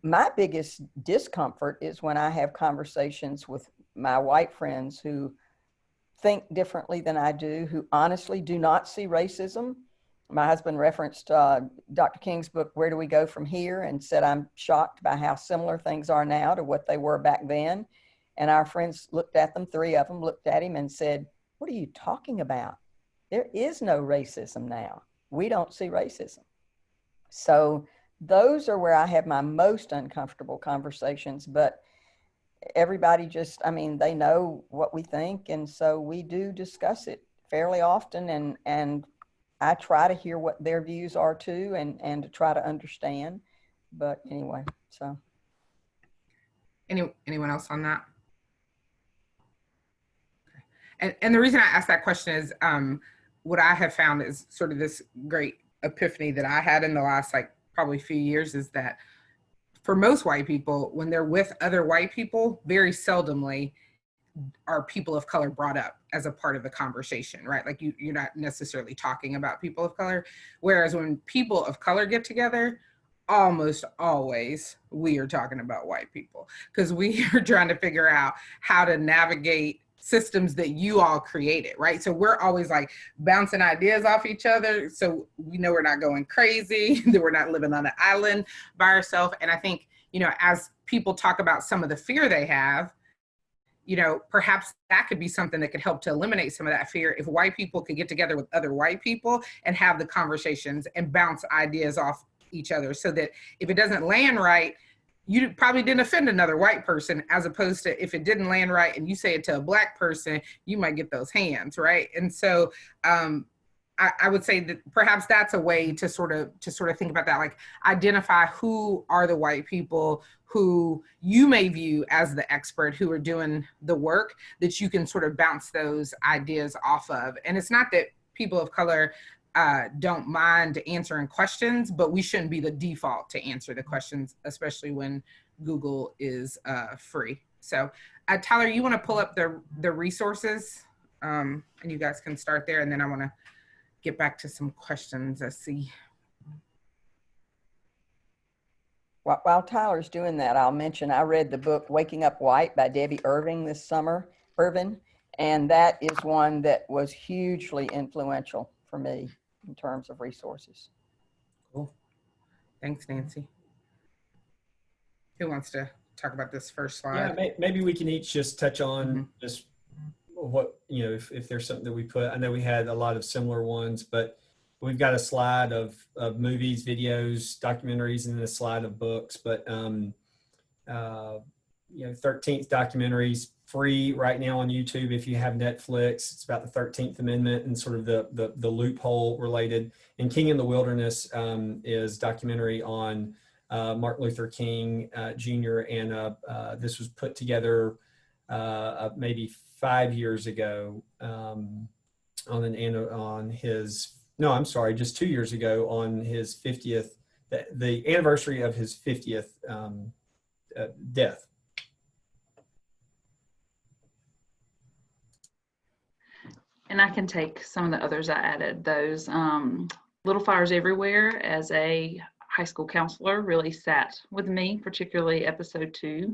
my biggest discomfort is when I have conversations with my white friends who think differently than I do, who honestly do not see racism. My husband referenced Dr. King's book, Where Do We Go From Here? And said, I'm shocked by how similar things are now to what they were back then. And our friends looked at them, 3 of them looked at him and said, what are you talking about? There is no racism now. We don't see racism. So those are where I have my most uncomfortable conversations, but everybody just, I mean, they know what we think. And so we do discuss it fairly often, and I try to hear what their views are too, and to try to understand. But anyway, so. Anyone else on that? Okay. And the reason I asked that question is what I have found is sort of this great epiphany that I had in the last probably few years, is that for most white people, when they're with other white people, very seldomly are people of color brought up as a part of the conversation, right? Like you're not necessarily talking about people of color. Whereas when people of color get together, almost always we are talking about white people, because we are trying to figure out how to navigate systems that you all created, right? So we're always like bouncing ideas off each other. So we know we're not going crazy, that we're not living on an island by ourselves. And I think, you know, as people talk about some of the fear they have, you know, perhaps that could be something that could help to eliminate some of that fear if white people could get together with other white people and have the conversations and bounce ideas off each other, so that if it doesn't land right, you probably didn't offend another white person, as opposed to if it didn't land right and you say it to a black person, you might get those hands, right? And so I would say that perhaps that's a way to sort of think about that, like identify who are the white people who you may view as the expert, who are doing the work, that you can sort of bounce those ideas off of. And it's not that people of color don't mind answering questions, but we shouldn't be the default to answer the questions, especially when Google is free. So Tyler, you want to pull up the resources, and you guys can start there, and then I want to get back to some questions. I see. While Tyler's doing that, I'll mention I read the book Waking Up White by Debbie Irving this summer, and that is one that was hugely influential for me in terms of resources. Cool. Thanks, Nancy. Who wants to talk about this first slide? Yeah, maybe we can each just touch on Mm-hmm. just what, if there's something that we put. I know we had a lot of similar ones, but we've got a slide of movies, videos, documentaries, and then a slide of books. But 13th documentaries free right now on YouTube if you have Netflix. It's about the 13th Amendment and sort of the loophole related. And King in the Wilderness is documentary on Martin Luther King Jr. And this was put together maybe 5 years ago just 2 years ago on his 50th, the anniversary of his 50th death. And I can take some of the others I added. Those Little Fires Everywhere, as a high school counselor, really sat with me, particularly episode 2.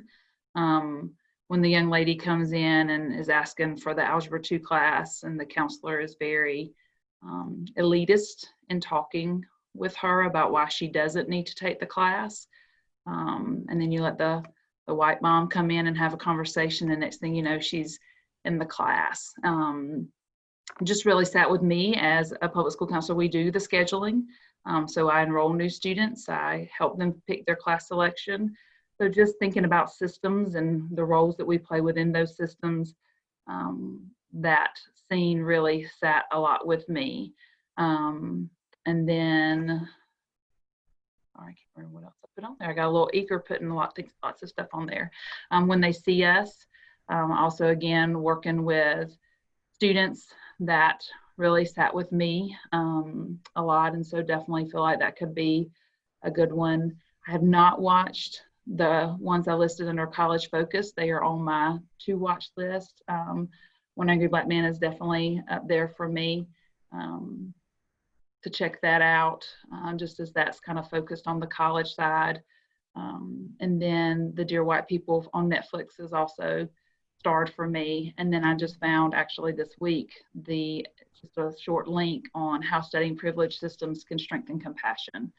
When the young lady comes in and is asking for the Algebra 2 class, and the counselor is very elitist in talking with her about why she doesn't need to take the class. And then you let the white mom come in and have a conversation, and next thing you know, she's in the class. Just really sat with me. As a public school counselor, we do the scheduling. So I enroll new students, I help them pick their class selection. So just thinking about systems and the roles that we play within those systems, that scene really sat a lot with me. And then, I can't remember what else I put on there. I got a little eager putting lots of stuff on there. When They See Us, also again, working with students, that really sat with me a lot. And so definitely feel like that could be a good one. I have not watched the ones I listed under College Focus. They are on my to watch list. One Angry Black Man is definitely up there for me to check that out, just as that's kind of focused on the college side. And then The Dear White People on Netflix is also starred for me. And then I just found actually this week just a short link on how studying privilege systems can strengthen compassion.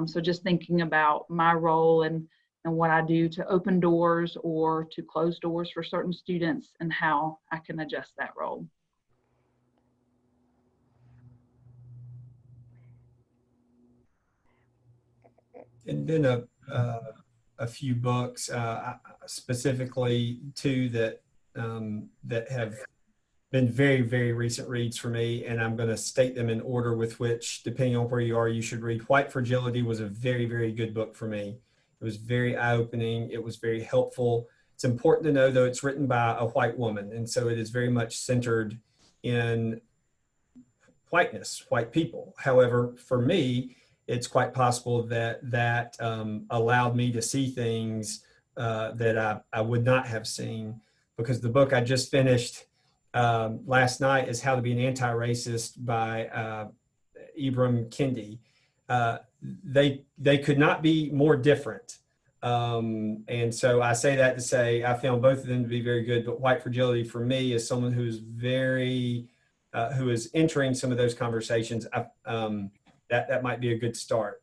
So just thinking about my role and what I do to open doors or to close doors for certain students, and how I can adjust that role. And then a few books, specifically 2 that have been very, very recent reads for me, and I'm going to state them in order with which, depending on where you are, you should read. White Fragility was a very, very good book for me. It was very eye-opening. It was very helpful. It's important to know, though, it's written by a white woman, and so it is very much centered in whiteness, white people. However, for me, it's quite possible that allowed me to see things that I would not have seen, because the book I just finished last night is How to Be an Anti-Racist by Ibram Kendi. They could not be more different. And so I say that to say I found both of them to be very good, but White Fragility for me is someone who is who is entering some of those conversations. That might be a good start.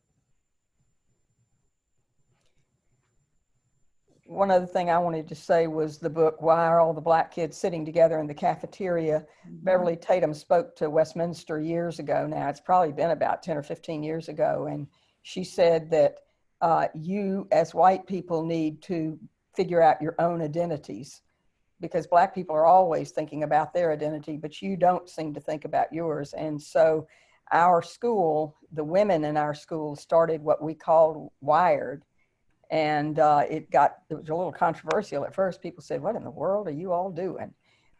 One other thing I wanted to say was the book, Why Are All the Black Kids Sitting Together in the Cafeteria? Beverly Tatum spoke to Westminster years ago now. It's probably been about 10 or 15 years ago. And she said that you as white people need to figure out your own identities, because Black people are always thinking about their identity, but you don't seem to think about yours. And so our school, the women in our school, started what we called Wired. And it was a little controversial at first. People said, what in the world are you all doing?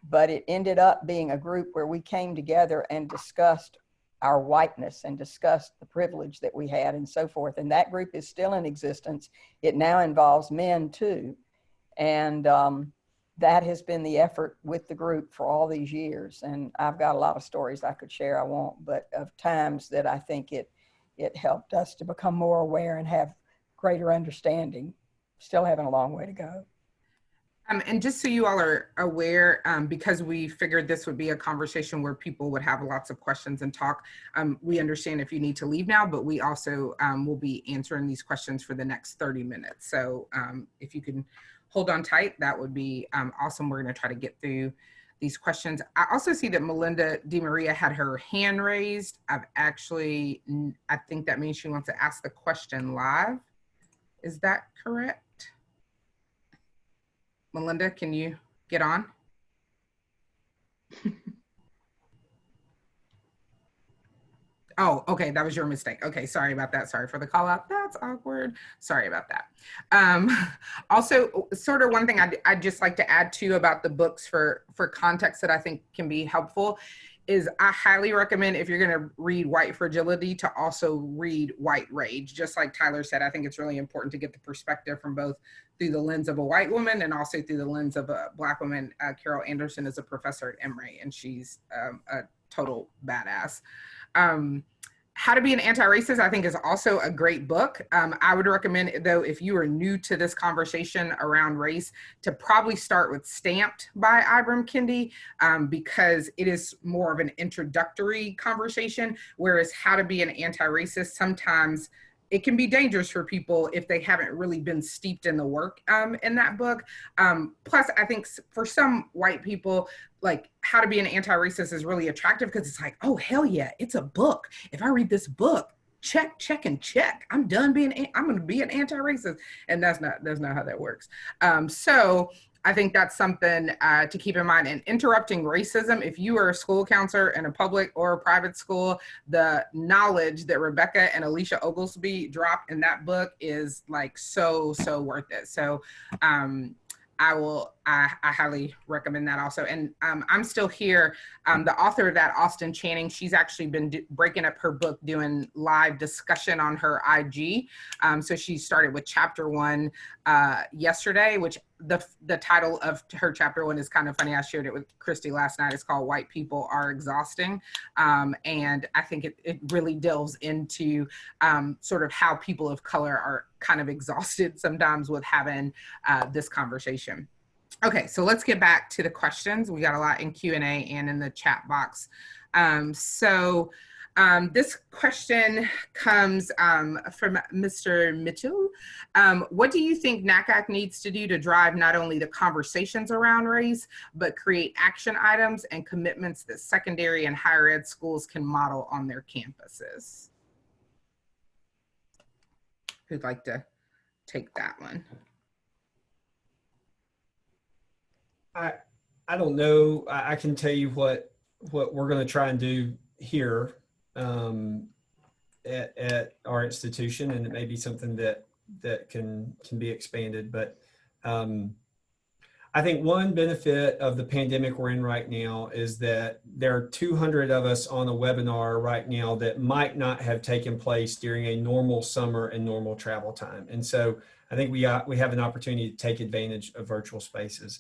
But it ended up being a group where we came together and discussed our whiteness and discussed the privilege that we had and so forth. And that group is still in existence. It now involves men too. And that has been the effort with the group for all these years. And I've got a lot of stories I could share, I won't, but of times that I think it helped us to become more aware and have greater understanding. Still having a long way to go. And just so you all are aware, because we figured this would be a conversation where people would have lots of questions and talk, we understand if you need to leave now, but we also will be answering these questions for the next 30 minutes. So if you can hold on tight, that would be awesome. We're going to try to get through these questions. I also see that Melinda DiMaria had her hand raised. I think that means she wants to ask the question live. Is that correct? Melinda, can you get on? Oh, okay, that was your mistake. Okay, sorry about that. Sorry for the call out. That's awkward. Sorry about that. Also, sort of one thing I'd just like to add too about the books for context that I think can be helpful is I highly recommend, if you're going to read White Fragility, to also read White Rage. Just like Tyler said, I think it's really important to get the perspective from both through the lens of a white woman and also through the lens of a Black woman. Carol Anderson is a professor at Emory, and she's a total badass. How to Be an Anti-Racist, I think, is also a great book. I would recommend, though, if you are new to this conversation around race, to probably start with Stamped by Ibram Kendi, because it is more of an introductory conversation, whereas How to Be an Anti-Racist, sometimes it can be dangerous for people if they haven't really been steeped in the work in that book. Plus, I think for some white people, like How to Be an Anti-Racist is really attractive because it's like, oh, hell yeah, it's a book. If I read this book, check, check, and check. I'm done being, I'm gonna be an anti-racist. And that's not how that works. So I think that's something to keep in mind. And Interrupting Racism, if you are a school counselor in a public or a private school, the knowledge that Rebecca and Alicia Oglesby dropped in that book is like so worth it. So I highly recommend that also. And I'm still here. The author of that, Austin Channing, she's actually been breaking up her book, doing live discussion on her IG. So she started with chapter 1 yesterday, which the title of her chapter 1 is kind of funny. I shared it with Christy last night. It's called White People Are Exhausting. And I think it really delves into sort of how people of color are kind of exhausted sometimes with having this conversation. Okay, so let's get back to the questions. We got a lot in Q&A and in the chat box. This question comes from Mr. Mitchell. What do you think NACAC needs to do to drive not only the conversations around race, but create action items and commitments that secondary and higher ed schools can model on their campuses? Who'd like to take that one? I don't know. I can tell you what we're going to try and do here at our institution, and it may be something that can be expanded. But I think one benefit of the pandemic we're in right now is that there are 200 of us on a webinar right now that might not have taken place during a normal summer and normal travel time. And so I think we have an opportunity to take advantage of virtual spaces.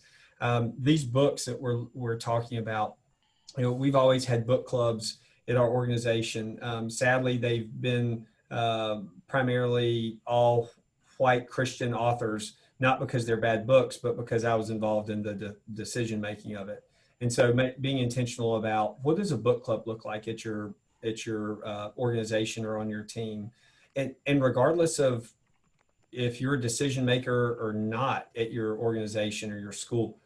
These books that we're talking about, we've always had book clubs at our organization. Sadly, they've been primarily all white Christian authors, not because they're bad books, but because I was involved in the decision making of it. And so being intentional about what does a book club look like at your organization or on your team, and regardless of if you're a decision maker or not at your organization or your school,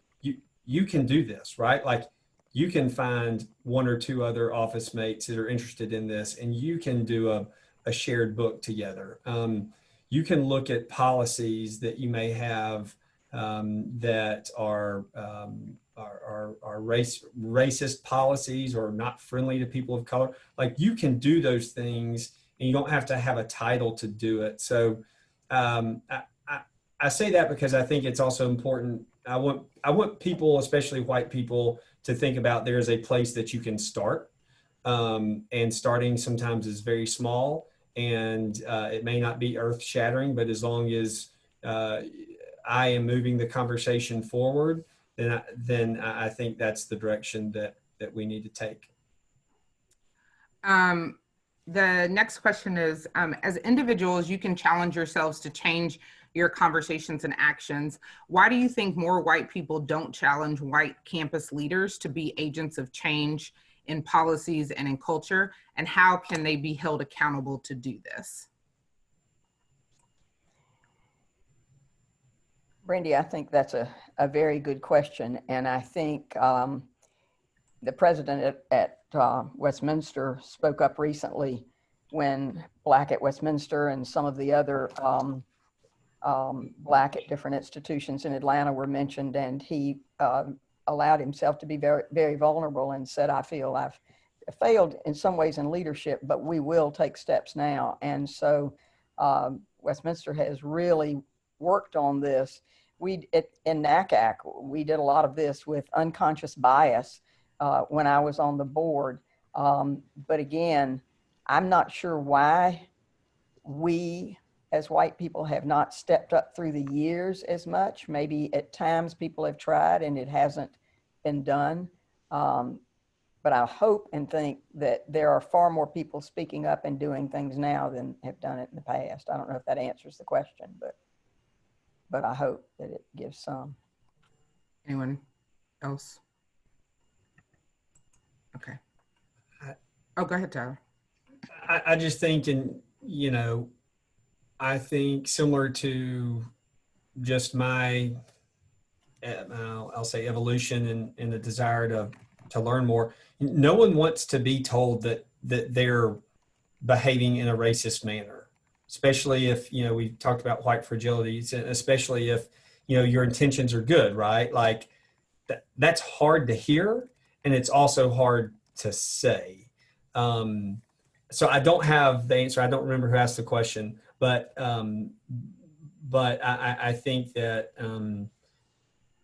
you can do this, right? Like you can find 1 or 2 other office mates that are interested in this, and you can do a shared book together. You can look at policies that you may have that are racist policies or not friendly to people of color. Like you can do those things, and you don't have to have a title to do it. So I say that because I think it's also important. I want people, especially white people, to think about there's a place that you can start, and starting sometimes is very small, and it may not be earth shattering, but as long as I am moving the conversation forward, then I think that's the direction that we need to take. The next question is, as individuals, you can challenge yourselves to change your conversations and actions. Why do you think more white people don't challenge white campus leaders to be agents of change in policies and in culture? And how can they be held accountable to do this? Brandi, I think that's a very good question. And I think the president at Westminster spoke up recently when Black at Westminster and some of the other Black at different institutions in Atlanta were mentioned, and he allowed himself to be very, very vulnerable and said, I feel I've failed in some ways in leadership, but we will take steps now. And so Westminster has really worked on this. In NACAC, we did a lot of this with unconscious bias when I was on the board. But again, I'm not sure why we as white people have not stepped up through the years as much. Maybe at times people have tried and it hasn't been done. But I hope and think that there are far more people speaking up and doing things now than have done it in the past. I don't know if that answers the question, but I hope that it gives some. Anyone else? Okay. Oh, go ahead, Tyler. I just think, I think similar to just my, I'll say evolution and the desire to learn more. No one wants to be told that they're behaving in a racist manner, especially if, we talked about white fragilities, especially if, your intentions are good, right? Like that's hard to hear. And it's also hard to say. So I don't have the answer. I don't remember who asked the question, but I think that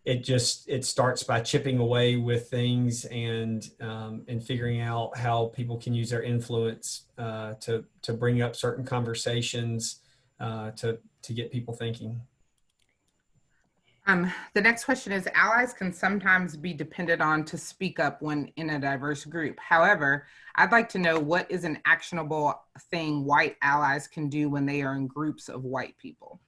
it starts by chipping away with things and figuring out how people can use their influence to bring up certain conversations to get people thinking. The next question is, allies can sometimes be depended on to speak up when in a diverse group. However, I'd like to know what is an actionable thing white allies can do when they are in groups of white people?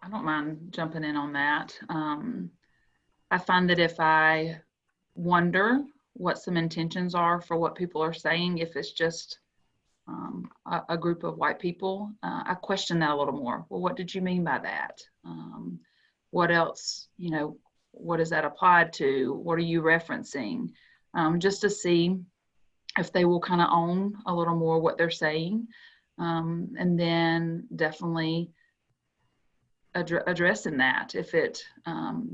I don't mind jumping in on that. I find that if I wonder what some intentions are for what people are saying, if it's just a group of white people, I question that a little more. Well, what did you mean by that? What else, what is that applied to? What are you referencing? Just to see if they will kind of own a little more what they're saying. And then definitely addressing that if it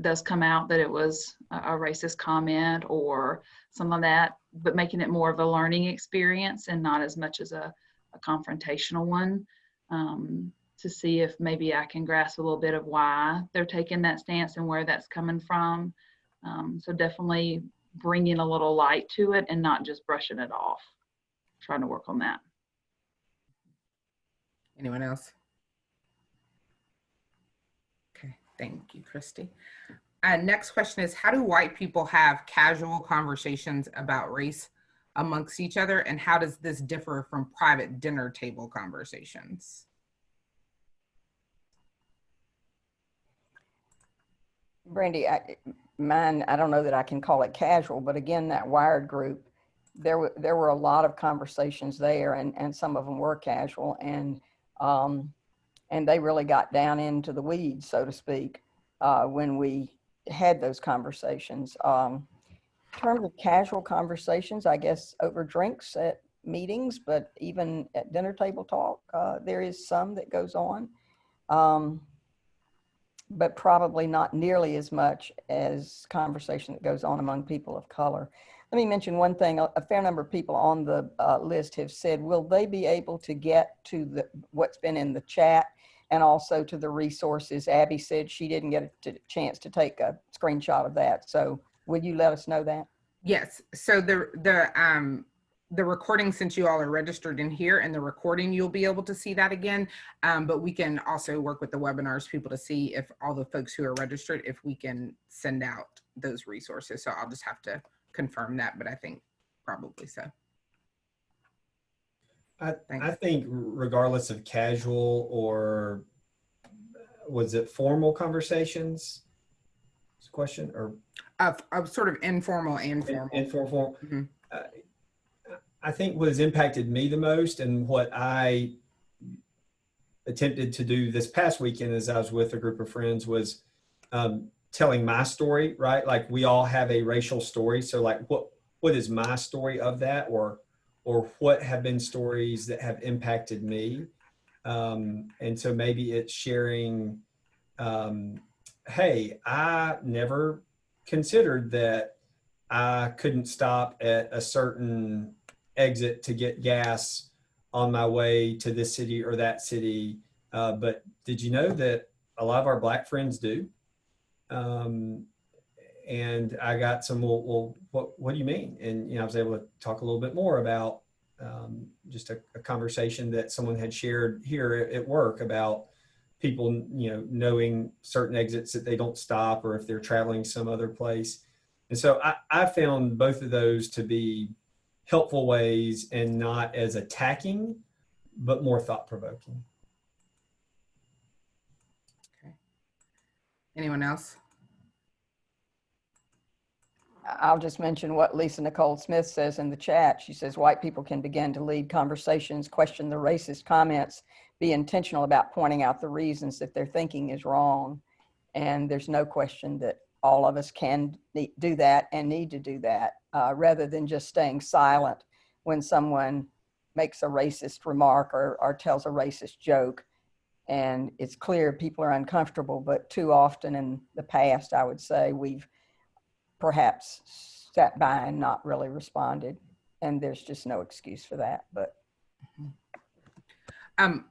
does come out that it was a racist comment or some of that, but making it more of a learning experience and not as much as a confrontational one, to see if maybe I can grasp a little bit of why they're taking that stance and where that's coming from. So definitely bringing a little light to it and not just brushing it off, trying to work on that. Anyone else? Okay, thank you, Christy. Next question is, how do white people have casual conversations about race amongst each other, and how does this differ from private dinner table conversations? Brandi, I don't know that I can call it casual, but again, that Wired group, there were a lot of conversations there, and some of them were casual, and they really got down into the weeds, so to speak, when we had those conversations. In terms of casual conversations, I guess over drinks at meetings, but even at dinner table talk, there is some that goes on, but probably not nearly as much as conversation that goes on among people of color. Let me mention one thing. A fair number of people on the list have said, will they be able to get to what's been in the chat and also to the resources? Abby said she didn't get a chance to take a screenshot of that. So would you let us know that? Yes. So the recording, since you all are registered in here, and the recording, you'll be able to see that again. But we can also work with the webinars people to see if all the folks who are registered, if we can send out those resources. So I'll just have to confirm that, but I think probably. So I think regardless of casual or was it formal conversations? Is the question, or of sort of informal and formal. informal? Mm-hmm. I think what has impacted me the most, and what I attempted to do this past weekend as I was with a group of friends, was telling my story, right? Like, we all have a racial story. So like, what is my story of that, or what have been stories that have impacted me? And so maybe it's sharing, hey, I never considered that I couldn't stop at a certain exit to get gas on my way to this city or that city. But did you know that a lot of our Black friends do? And I got some, well, what do you mean? And, I was able to talk a little bit more about just a conversation that someone had shared here at work about people, knowing certain exits that they don't stop, or if they're traveling some other place. And so I found both of those to be helpful ways, and not as attacking, but more thought-provoking. Okay. Anyone else? I'll just mention what Lisa Nicole Smith says in the chat. She says, white people can begin to lead conversations, question the racist comments, be intentional about pointing out the reasons that their thinking is wrong. And there's no question that all of us can do that and need to do that, rather than just staying silent when someone makes a racist remark or tells a racist joke. And it's clear people are uncomfortable, but too often in the past, I would say, we've perhaps sat by and not really responded. And there's just no excuse for that. But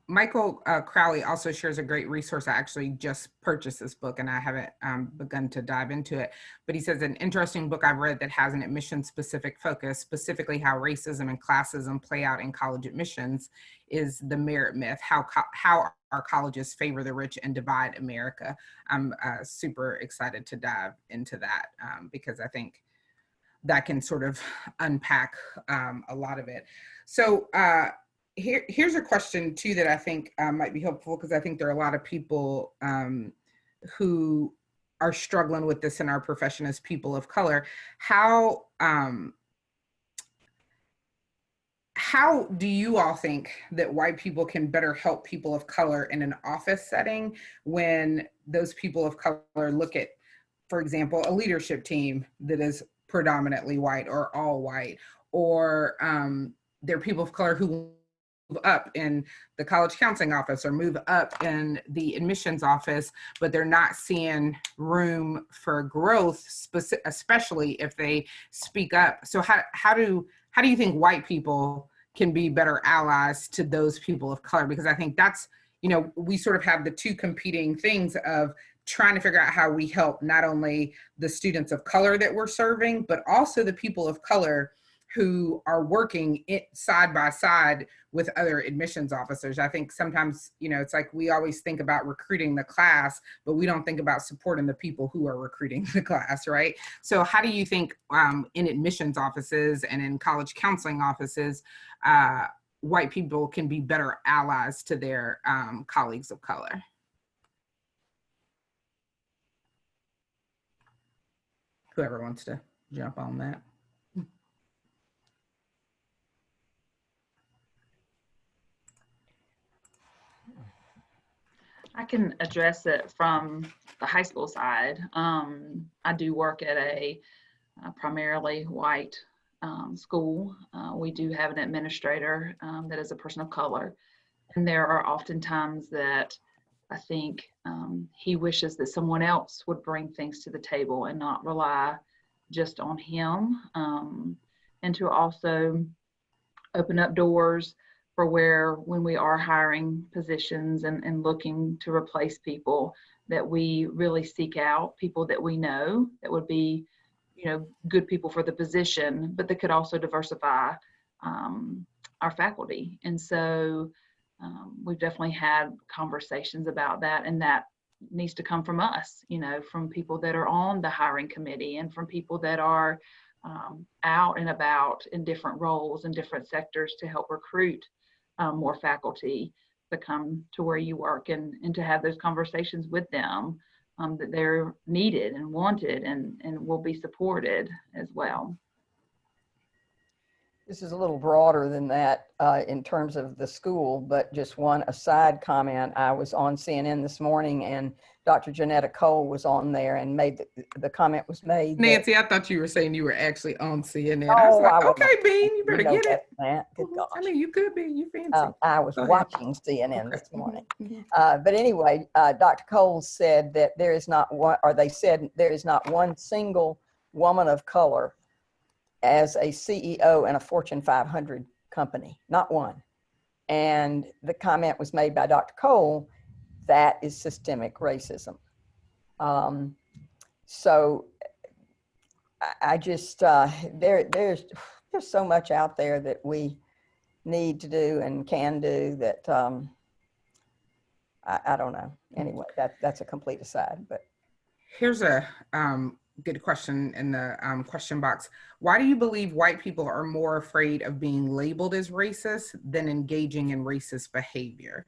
Michael Crowley also shares a great resource. I actually just purchased this book and I haven't begun to dive into it, but he says an interesting book I've read that has an admission-specific focus, specifically how racism and classism play out in college admissions, is The Merit Myth, how our colleges favor the rich and divide America. I'm super excited to dive into that because I think that can sort of unpack a lot of it. So, here's a question too that I think might be helpful, because I think there are a lot of people who are struggling with this in our profession as people of color. How do you all think that white people can better help people of color in an office setting when those people of color look at, for example, a leadership team that is predominantly white or all white, or there are people of color who move up in the college counseling office or move up in the admissions office, but they're not seeing room for growth, especially if they speak up. So how do you think white people can be better allies to those people of color? Because I think that's, we sort of have the two competing things of trying to figure out how we help not only the students of color that we're serving, but also the people of color who are working side by side with other admissions officers. I think sometimes, it's like we always think about recruiting the class, but we don't think about supporting the people who are recruiting the class, right? So how do you think in admissions offices and in college counseling offices, white people can be better allies to their colleagues of color? Whoever wants to jump on that. I can address it from the high school side. I do work at a primarily white school. We do have an administrator that is a person of color. And there are often times that I think he wishes that someone else would bring things to the table and not rely just on him, and to also open up doors for where, when we are hiring positions and looking to replace people, that we really seek out people that we know that would be, good people for the position, but that could also diversify our faculty. And so we've definitely had conversations about that, and that needs to come from us, from people that are on the hiring committee and from people that are out and about in different roles and different sectors to help recruit more faculty to come to where you work, and to have those conversations with them that they're needed and wanted and will be supported as well. This is a little broader than that in terms of the school, but just one aside comment. I was on CNN this morning and Dr. Janetta Cole was on there and made the comment was made. Nancy, I thought you were saying you were actually on CNN. I was like, okay, Beane, you better get it. Good gosh. I mean, you could be, you fancy. I was Go ahead. watching CNN Okay. this morning. Mhm. But anyway, Dr. Cole said that there is not one, or they said there is not one single woman of color as a CEO in a Fortune 500 company, not one. And the comment was made by Dr. Cole, that is systemic racism. So I just, there's so much out there that we need to do and can do that I don't know. Anyway, that's a complete aside. But here's a good question in the question box. Why do you believe white people are more afraid of being labeled as racist than engaging in racist behavior?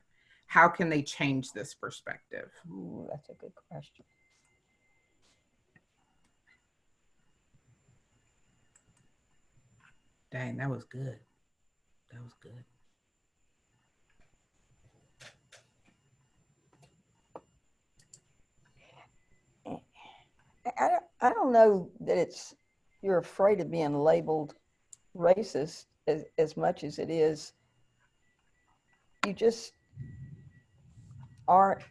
How can they change this perspective? ooh, that's a good question. Dang, that was good. That was good. I don't know that it's you're afraid of being labeled racist as much as it is you just aren't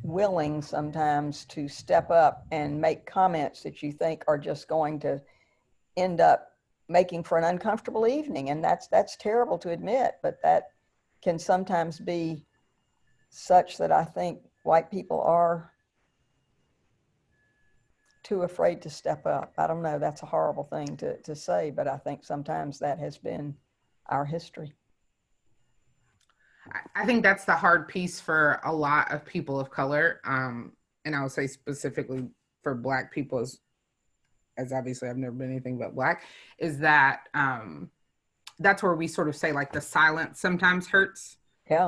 willing sometimes to step up and make comments that you think are just going to end up making for an uncomfortable evening. And that's terrible to admit, but that can sometimes be such that I think white people are too afraid to step up. I don't know, that's a horrible thing to say, but I think sometimes that has been our history. I think that's the hard piece for a lot of people of color. And I would say specifically for Black people, as obviously I've never been anything but Black, is that that's where we sort of say like the silence sometimes hurts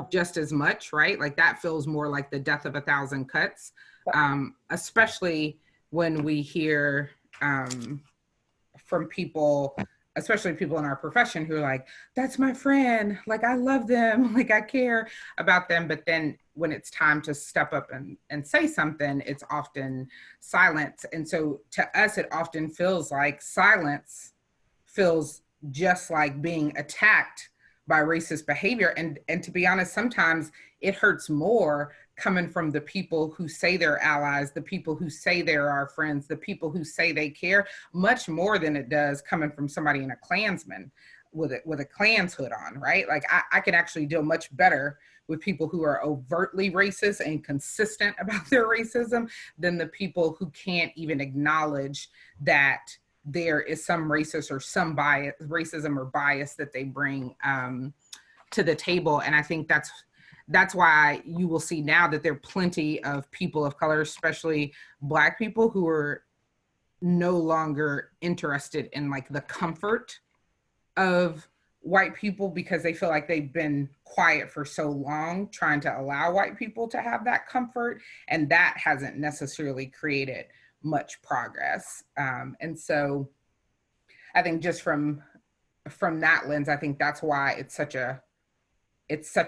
just as much, right? Like that feels more like the death of a thousand cuts, especially when we hear from people, especially people in our profession who are like, that's my friend, like I love them, like I care about them. But then when it's time to step up and say something, it's often silence. And so to us, it often feels like silence feels just like being attacked by racist behavior. And to be honest, sometimes it hurts more coming from the people who say they're allies, the people who say they're our friends, the people who say they care, much more than it does coming from somebody in a Klansman with a Klan's hood on, right? Like I can actually deal much better with people who are overtly racist and consistent about their racism than the people who can't even acknowledge that there is some racist or some bias, racism or bias that they bring to the table. And I think that's why you will see now that there are plenty of people of color, especially Black people, who are no longer interested in like the comfort of white people because they feel like they've been quiet for so long trying to allow white people to have that comfort. And that hasn't necessarily created much progress. And so I think just from that lens, I think that's why it's such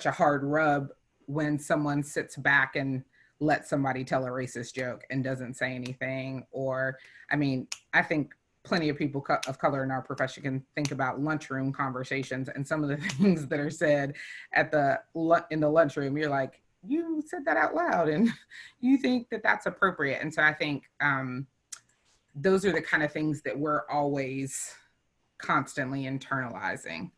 a hard rub when someone sits back and lets somebody tell a racist joke and doesn't say anything. Or, I mean, I think plenty of people of color in our profession can think about lunchroom conversations and some of the things that are said in the lunchroom. You're like, you said that out loud and you think that that's appropriate. And so I think those are the kind of things that we're always constantly internalizing.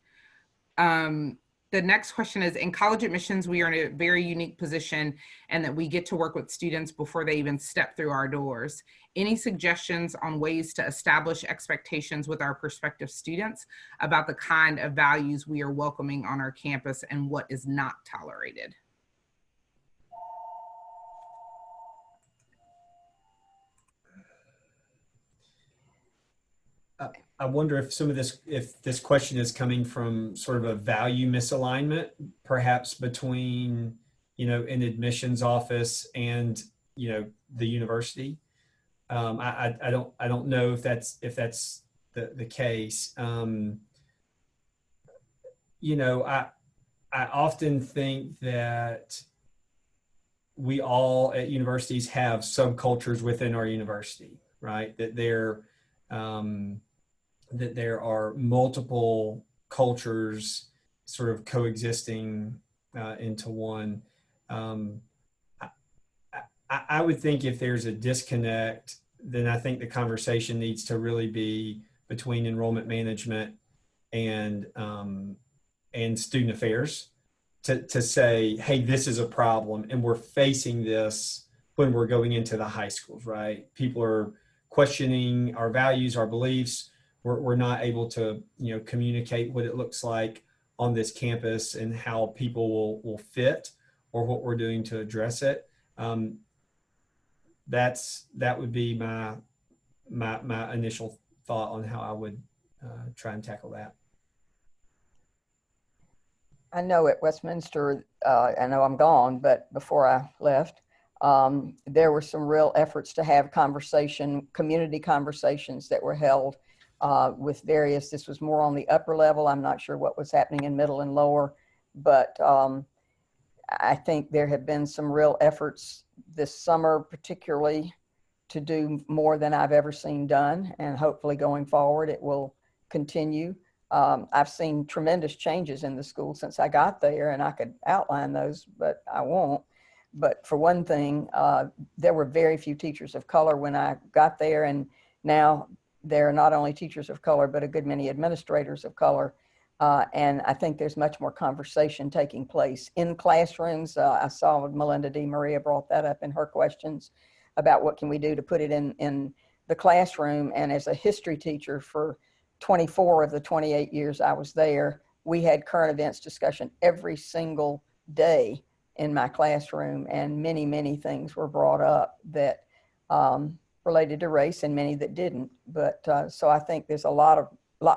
The next question is, in college admissions, we are in a very unique position and that we get to work with students before they even step through our doors. Any suggestions on ways to establish expectations with our prospective students about the kind of values we are welcoming on our campus and what is not tolerated? I wonder if if this question is coming from sort of a value misalignment, perhaps between, an admissions office and, the university. I don't know if that's the case. I often think that we all at universities have subcultures within our university, right? That there are multiple cultures sort of coexisting into one. I would think if there's a disconnect, then I think the conversation needs to really be between enrollment management and student affairs to say, hey, this is a problem and we're facing this when we're going into the high schools, right? People are questioning our values, our beliefs. We're not able to, communicate what it looks like on this campus and how people will fit or what we're doing to address it. That would be my initial thought on how I would try and tackle that. I know at Westminster, I know I'm gone, but before I left, there were some real efforts to have community conversations that were held with various, this was more on the upper level. I'm not sure what was happening in middle and lower, but I think there have been some real efforts this summer, particularly to do more than I've ever seen done. And hopefully going forward, it will continue. I've seen tremendous changes in the school since I got there, and I could outline those, but I won't. But for one thing, there were very few teachers of color when I got there, and now there are not only teachers of color, but a good many administrators of color. And I think there's much more conversation taking place in classrooms. I saw Melinda D. Maria brought that up in her questions about what can we do to put it in the classroom. And as a history teacher for 24 of the 28 years I was there, we had current events discussion every single day in my classroom, and many, many things were brought up that related to race and many that didn't. But so I think there's a lot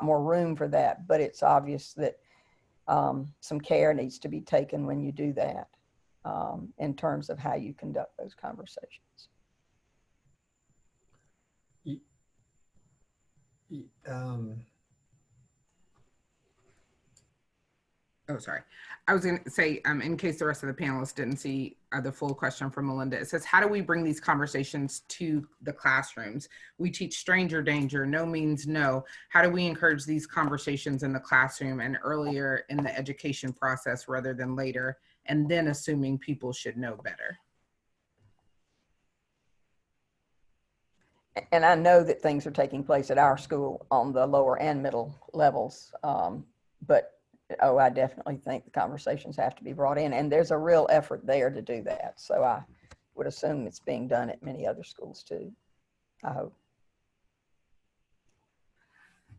more room for that, but it's obvious that some care needs to be taken when you do that in terms of how you conduct those conversations. Oh, sorry. I was going to say, in case the rest of the panelists didn't see the full question from Melinda, it says, how do we bring these conversations to the classrooms? We teach stranger danger, no means no. How do we encourage these conversations in the classroom and earlier in the education process rather than later, and then assuming people should know better? And I know that things are taking place at our school on the lower and middle levels, but I definitely think the conversations have to be brought in, and there's a real effort there to do that. So I would assume it's being done at many other schools too, I hope.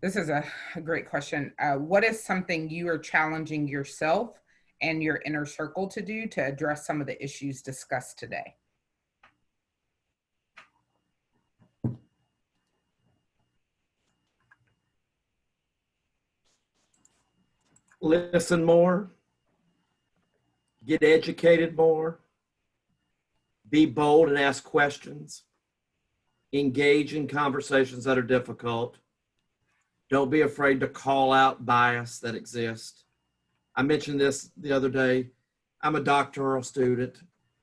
This is a great question. What is something you are challenging yourself and your inner circle to do to address some of the issues discussed today? Listen more, get educated more, be bold and ask questions, engage in conversations that are difficult. Don't be afraid to call out bias that exists. I mentioned this the other day. I'm a doctoral student.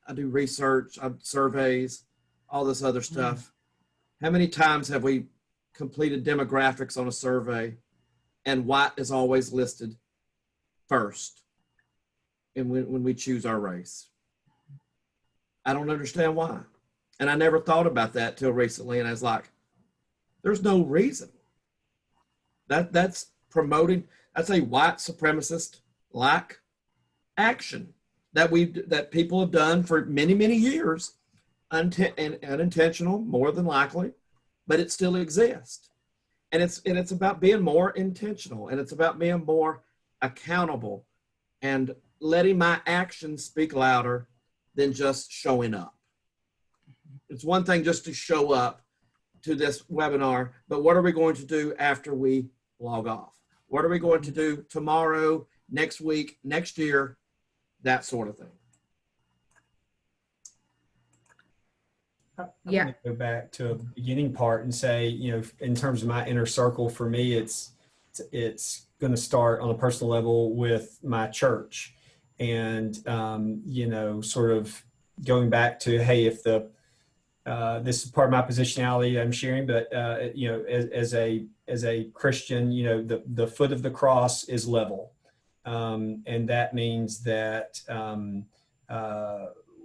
I do research, I surveys, all this other stuff. How many times have we completed demographics on a survey and white is always listed first and when we choose our race? I don't understand why. And I never thought about that till recently. And I was like, there's no reason. That's promoting, that's a white supremacist like action that people have done for many, many years, and unintentional, more than likely, but it still exists. And it's about being more intentional, and it's about being more accountable and letting my actions speak louder than just showing up. It's one thing just to show up to this webinar, but what are we going to do after we log off? What are we going to do tomorrow, next week, next year, that sort of thing. I Yeah. want to go back to a beginning part and say, in terms of my inner circle, for me, it's going to start on a personal level with my church, and sort of going back to, hey, if this is part of my positionality I'm sharing, but as a Christian, the foot of the cross is level, and that means that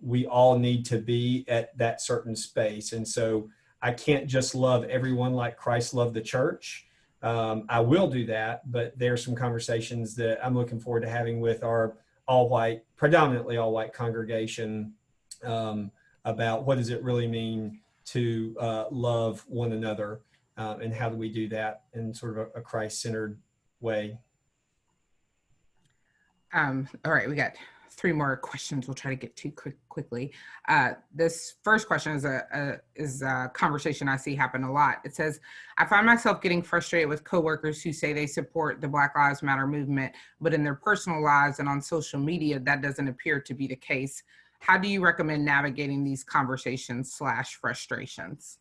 we all need to be at that certain space. And so I can't just love everyone like Christ loved the church. I will do that, but there's some conversations that I'm looking forward to having with our predominantly all white congregation about what does it really mean to love one another, and how do we do that in sort of a Christ-centered way. All right, we got 3 more questions. We'll try to get to quickly. This first question is a conversation I see happen a lot. It says, I find myself getting frustrated with coworkers who say they support the Black Lives Matter movement, but in their personal lives and on social media, that doesn't appear to be the case. How do you recommend navigating these conversations / frustrations?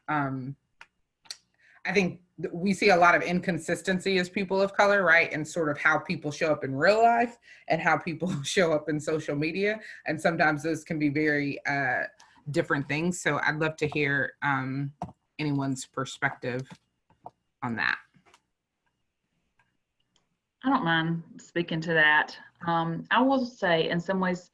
I think we see a lot of inconsistency as people of color, right? And sort of how people show up in real life and how people show up in social media. And sometimes those can be very different things. So I'd love to hear anyone's perspective on that. I don't mind speaking to that. I will say in some ways,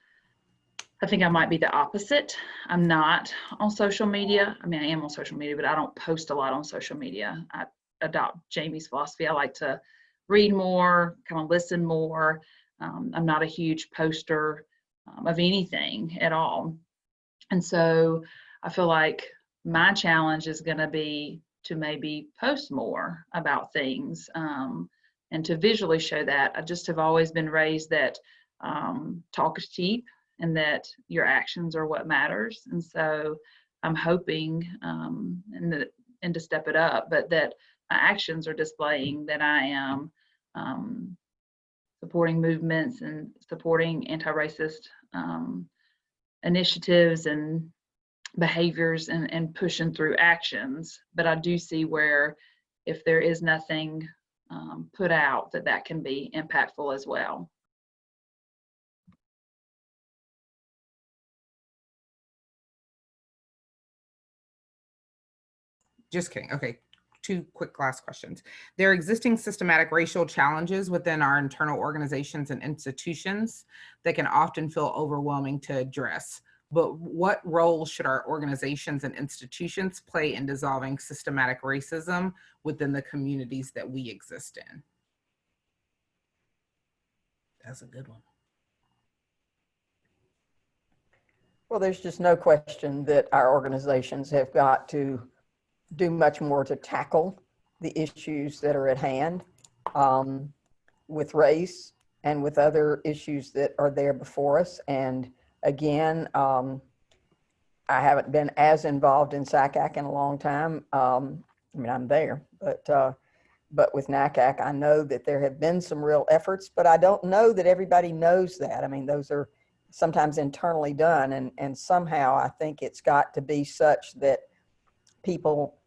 I think I might be the opposite. I'm not on social media. I mean, I am on social media, but I don't post a lot on social media. I adopt Jamie's philosophy. I like to read more, kind of listen more. I'm not a huge poster of anything at all. And so I feel like my challenge is going to be to maybe post more about things, and to visually show that. I just have always been raised that talk is cheap, and that your actions are what matters. And so I'm hoping and to step it up, but that my actions are displaying that I am supporting movements and supporting anti-racist initiatives and behaviors and pushing through actions. But I do see where if there is nothing put out, that can be impactful as well. Just kidding. Okay, 2 quick last questions. There are existing systematic racial challenges within our internal organizations and institutions that can often feel overwhelming to address. But what role should our organizations and institutions play in dissolving systematic racism within the communities that we exist in? That's a good one. Well, there's just no question that our organizations have got to do much more to tackle the issues that are at hand with race and with other issues that are there before us. And again, I haven't been as involved in SACAC in a long time. I mean, I'm there, but with NACAC, I know that there have been some real efforts, but I don't know that everybody knows that. I mean, those are sometimes internally done, and somehow I think it's got to be such that people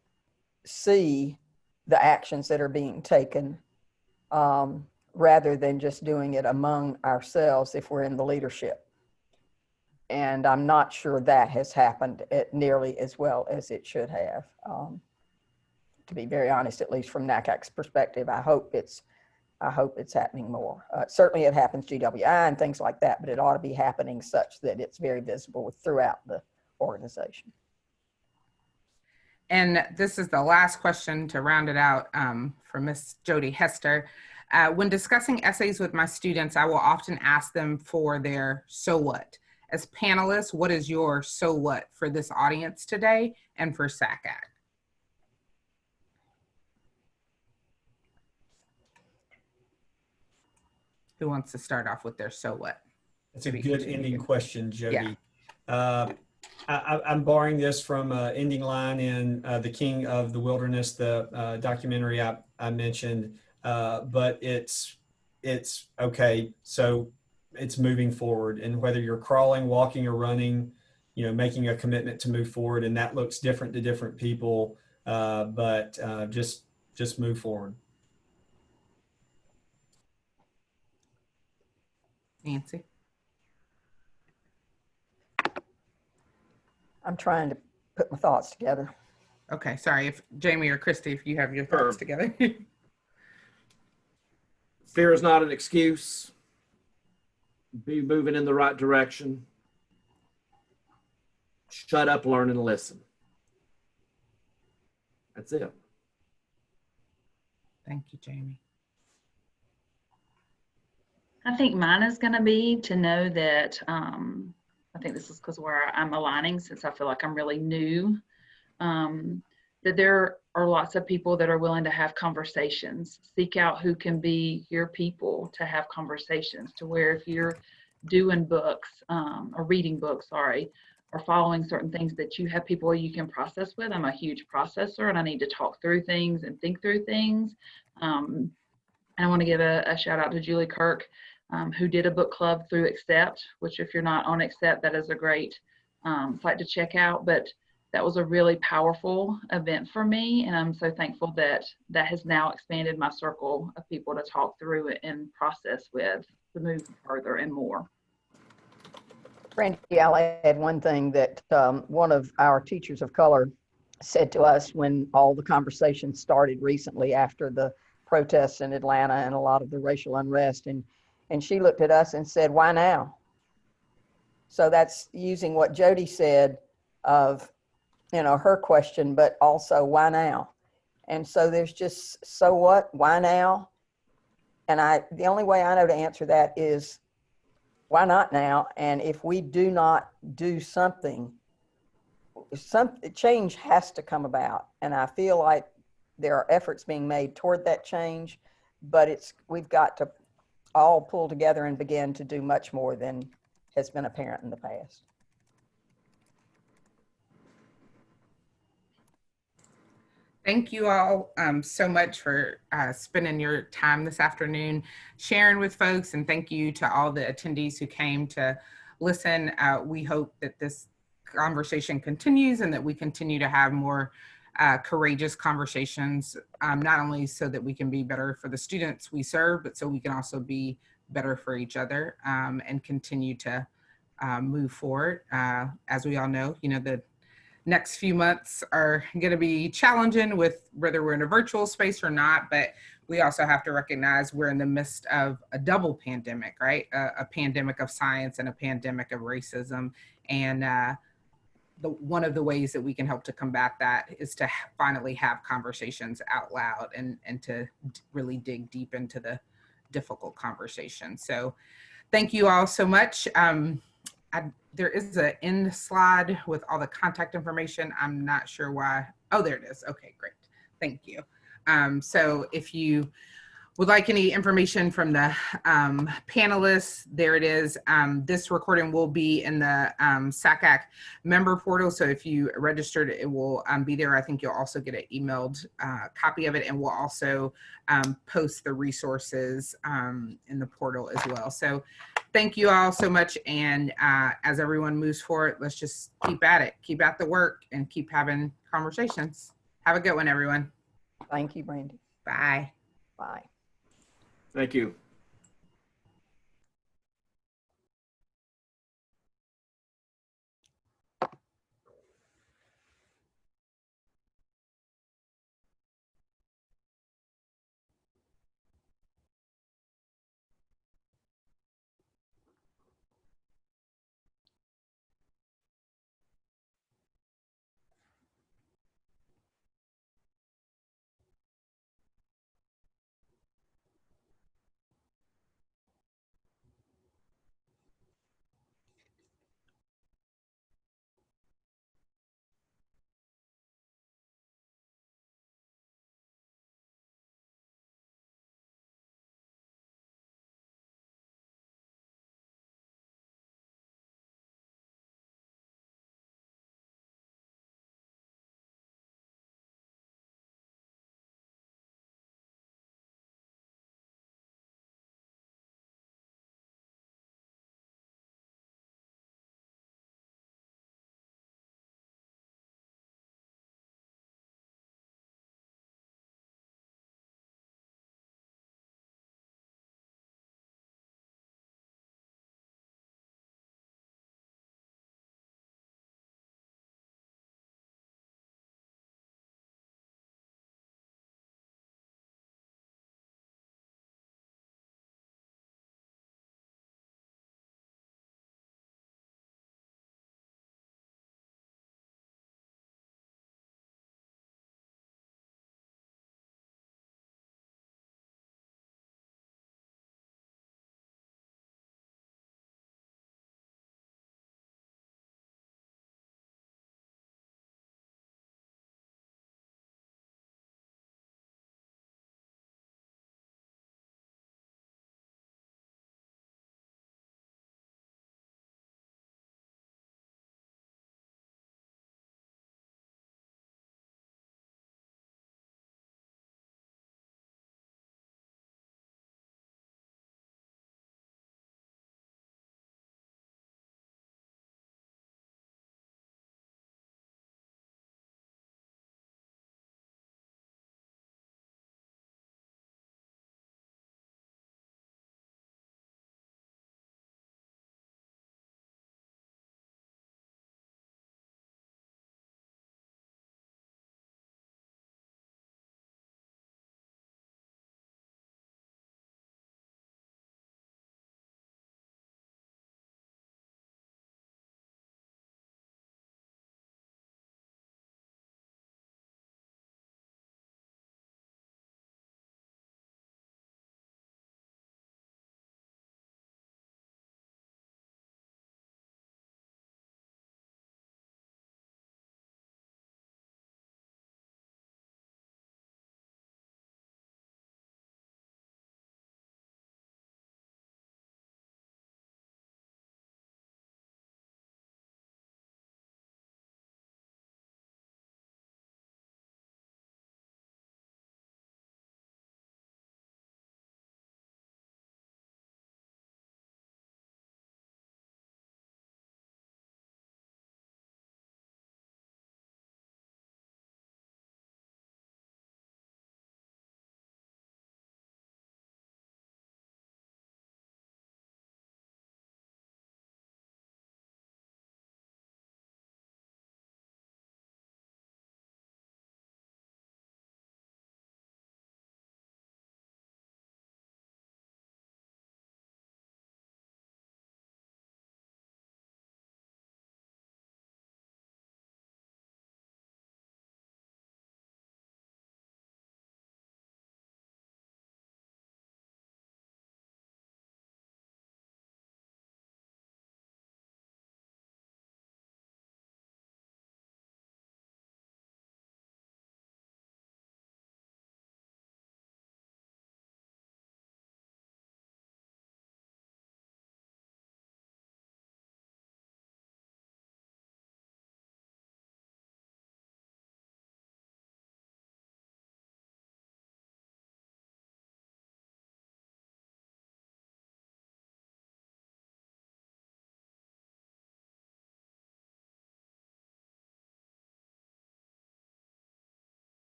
see the actions that are being taken rather than just doing it among ourselves if we're in the leadership. And I'm not sure that has happened nearly as well as it should have. To be very honest, at least from NACAC's perspective, I hope it's happening more. Certainly it happens GWI and things like that, but it ought to be happening such that it's very visible throughout the organization. And this is the last question to round it out from Miss Jody Hester. When discussing essays with my students, I will often ask them for their so what. As panelists, what is your so what for this audience today and for SACAC? Who wants to start off with their so what? That's a good ending question, Jody. Yeah. I'm borrowing this from an ending line in The King of the Wilderness, the documentary I mentioned, but it's okay. So it's moving forward, and whether you're crawling, walking, or running, making a commitment to move forward, and that looks different to different people, but just move forward. Nancy. I'm trying to put my thoughts together. Okay, sorry if Jamie or Christy, if you have your Sure. thoughts together. Fear is not an excuse. Be moving in the right direction. Shut up, learn, and listen. That's it. Thank you, Jamie. I think mine is going to be to know that, I think this is because where I'm aligning, since I feel like I'm really new, that there are lots of people that are willing to have conversations. Seek out who can be your people to have conversations, to where if you're doing books, or reading books, sorry, or following certain things, that you have people you can process with. I'm a huge processor, and I need to talk through things and think through things. And I want to give a shout out to Julie Kirk, who did a book club through Accept, which if you're not on Accept, that is a great site to check out. But that was a really powerful event for me, and I'm so thankful that that has now expanded my circle of people to talk through it and process with to move further and more. Brandi, I'll add one thing that one of our teachers of color said to us when all the conversations started recently after the protests in Atlanta and a lot of the racial unrest. And she looked at us and said, "Why now?" So that's using what Jody said of, her question, but also why now? And so there's just, so what, why now? And the only way I know to answer that is, why not now? And if we do not do something, some change has to come about. And I feel like there are efforts being made toward that change, but we've got to all pull together and begin to do much more than has been apparent in the past. Thank you all so much for spending your time this afternoon sharing with folks, and thank you to all the attendees who came to listen. We hope that this conversation continues and that we continue to have more courageous conversations, not only so that we can be better for the students we serve, but so we can also be better for each other and continue to move forward. As we all know, the next few months are going to be challenging with whether we're in a virtual space or not, but we also have to recognize we're in the midst of a double pandemic, right? A pandemic of science and a pandemic of racism. And one of the ways that we can help to combat that is to finally have conversations out loud and to really dig deep into the difficult conversation. So thank you all so much. There is an end slide with all the contact information. I'm not sure why. Oh, there it is. Okay, great. Thank you. So if you would like any information from the panelists, there it is. This recording will be in the SACAC member portal. So if you registered, it will be there. I think you'll also get an emailed copy of it, and we'll also post the resources in the portal as well. So thank you all so much. And as everyone moves forward, let's just keep at it, keep at the work, and keep having conversations. Have a good one, everyone. Thank you, Brandi. Bye. Bye. Thank you.